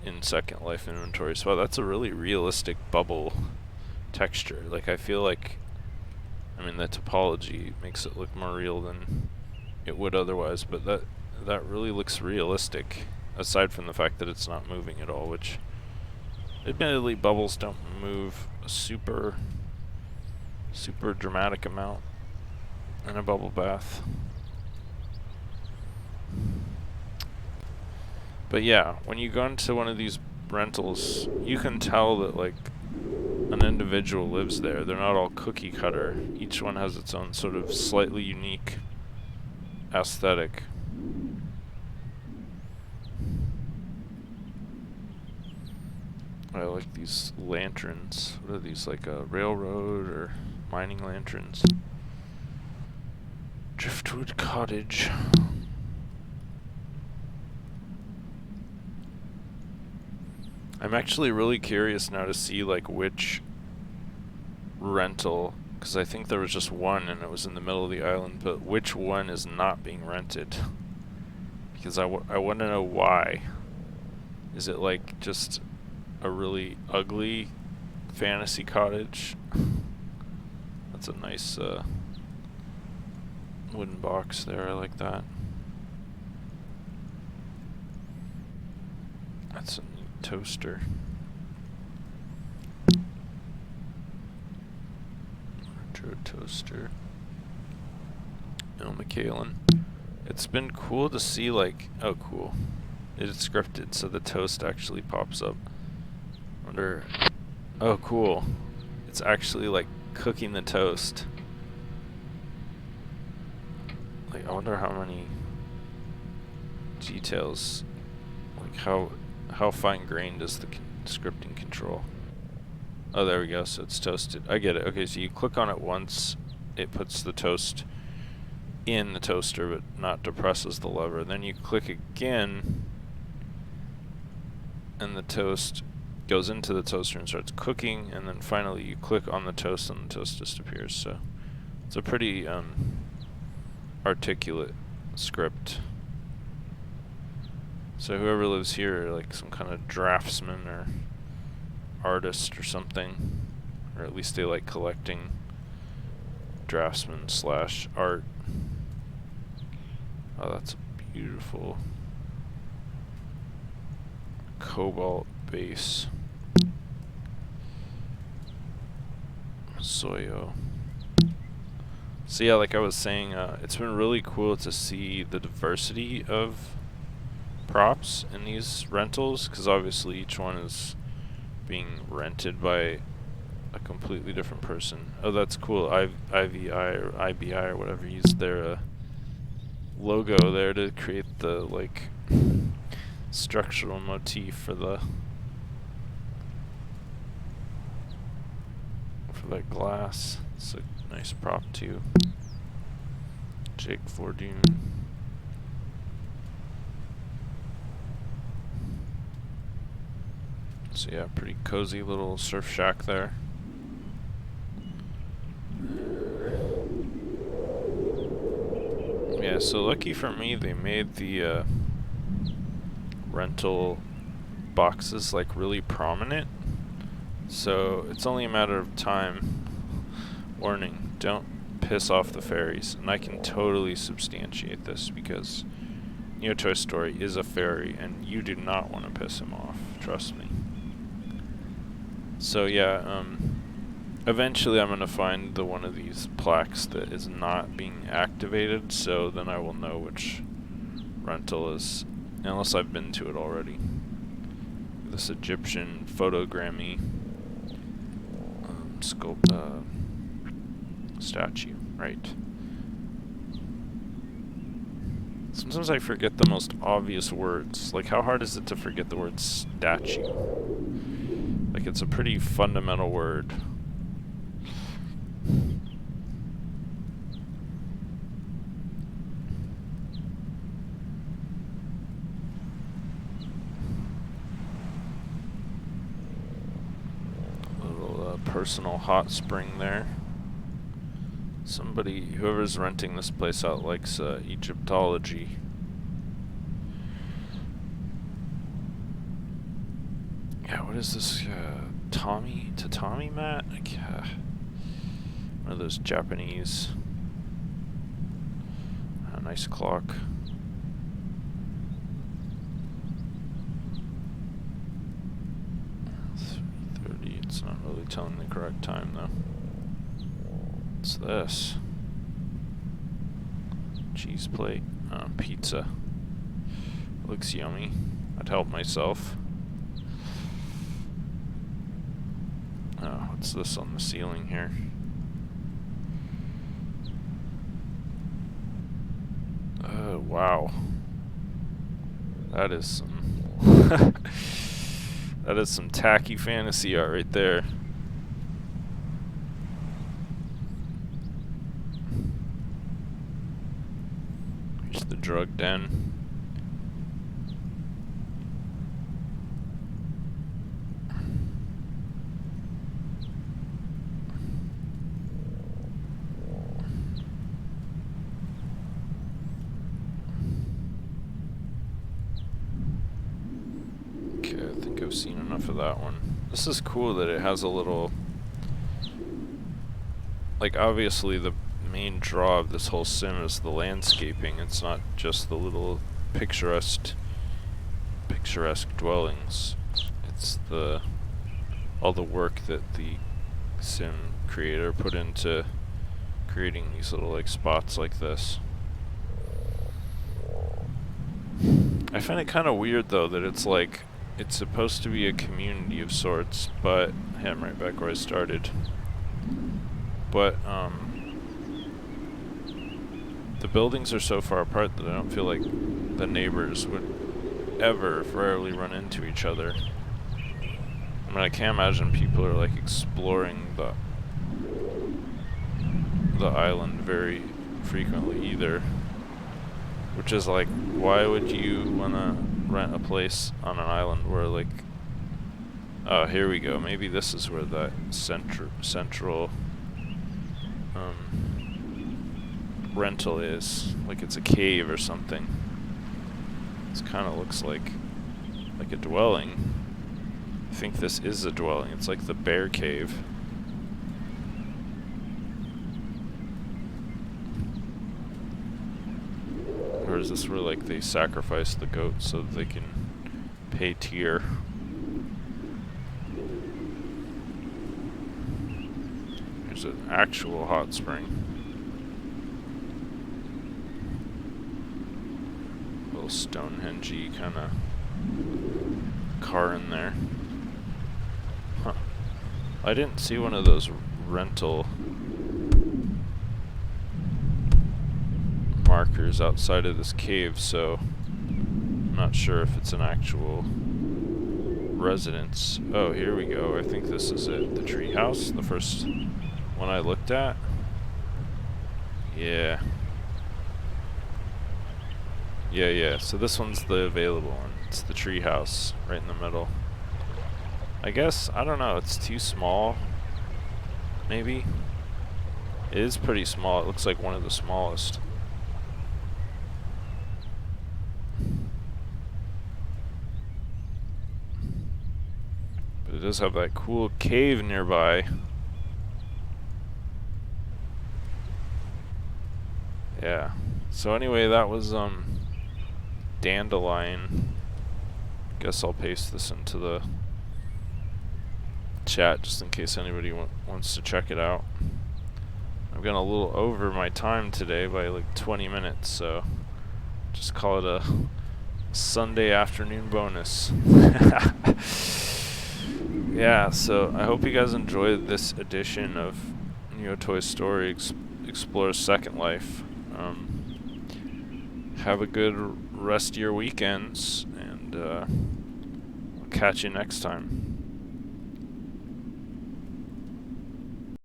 in Second Life inventory. So that's a really realistic bubble texture. Like, I feel like, I mean, the topology makes it look more real than it would otherwise, but that really looks realistic, aside from the fact that it's not moving at all, which admittedly bubbles don't move a super dramatic amount in a bubble bath. But yeah, when you go into one of these rentals, you can tell that like an individual lives there. They're not all cookie cutter. Each one has its own sort of slightly unique aesthetic. I like these lanterns. What are these, like a railroad or mining lanterns? Driftwood Cottage. I'm actually really curious now to see like which rental, because I think there was just one and it was in the middle of the island, but which one is not being rented? Because I want to know why. Is it like just a really ugly fantasy cottage? That's a nice wooden box there, I like that. That's a neat toaster. Retro toaster. Oh, McKellen. It's been cool to see, like, oh cool. It's scripted, so the toast actually pops up. Wonder, oh cool. It's actually like cooking the toast. Like, I wonder how many details, like how fine-grained is the scripting control. Oh, there we go, so it's toasted. I get it. Okay, so you click on it once, it puts the toast in the toaster, but not depresses the lever. Then you click again, and the toast goes into the toaster and starts cooking, and then finally you click on the toast and the toast disappears. So it's a pretty articulate script. So whoever lives here, like some kind of draftsman or artist or something, or at least they like collecting draftsman / art. Oh, that's a beautiful cobalt base. Soyo. So yeah, like I was saying, it's been really cool to see the diversity of props in these rentals, because obviously each one is being rented by a completely different person. Oh, that's cool. IVI or IBI or whatever used their logo there to create the like structural motif for the that glass. It's a nice prop too. Jake Fordoon. So yeah, pretty cozy little surf shack there. Yeah, so lucky for me, they made the rental boxes like really prominent. So it's only a matter of time. Warning, don't piss off the fairies. And I can totally substantiate this because Toy Story is a fairy and you do not want to piss him off, trust me. So yeah, eventually I'm going to find the one of these plaques that is not being activated, so then I will know which rental is, unless I've been to it already. This Egyptian photogrammy statue, right. Sometimes I forget the most obvious words. Like, how hard is it to forget the word statue? Like, it's a pretty fundamental word. Little personal hot spring there. Whoever's renting this place out likes Egyptology. Yeah, what is this? Tatami mat? Like, one of those Japanese. A nice clock. 3:30. It's not really telling the correct time though. What's this? Cheese plate. Pizza. Looks yummy. I'd help myself. What's this on the ceiling here? Oh, wow. That is some that is some tacky fantasy art right there. Here's the drug den. I've seen enough of that one. This is cool that it has a little, like, obviously the main draw of this whole sim is the landscaping. It's not just the little picturesque dwellings. It's all the work that the sim creator put into creating these little like spots like this. I find it kind of weird though that it's like it's supposed to be a community of sorts, but hey, I'm right back where I started. But the buildings are so far apart that I don't feel like the neighbors would ever rarely run into each other. I mean, I can't imagine people are like exploring the island very frequently either. Which is like, why would you wanna rent a place on an island where like, oh, here we go, maybe this is where that central rental is, like it's a cave or something. This kind of looks like a dwelling. I think this is a dwelling. It's like the bear cave. Or is this where like they sacrifice the goat so that they can pay tier? There's an actual hot spring. Little Stonehenge-y kind of car in there. Huh. I didn't see one of those rental markers outside of this cave, so I'm not sure if it's an actual residence. Oh, here we go. I think this is it. The treehouse, the first one I looked at. Yeah. Yeah. So this one's the available one. It's the treehouse right in the middle. I guess, I don't know, it's too small. Maybe. It is pretty small. It looks like one of the smallest. But it does have that cool cave nearby. Yeah. So anyway, that was Dandelion. Guess I'll paste this into the chat just in case anybody wants to check it out. I've gone a little over my time today by like 20 minutes, so just call it a Sunday afternoon bonus. Yeah, so I hope you guys enjoyed this edition of Neo Toy Story Explores Second Life. Have a good rest of your weekends, and I'll catch you next time.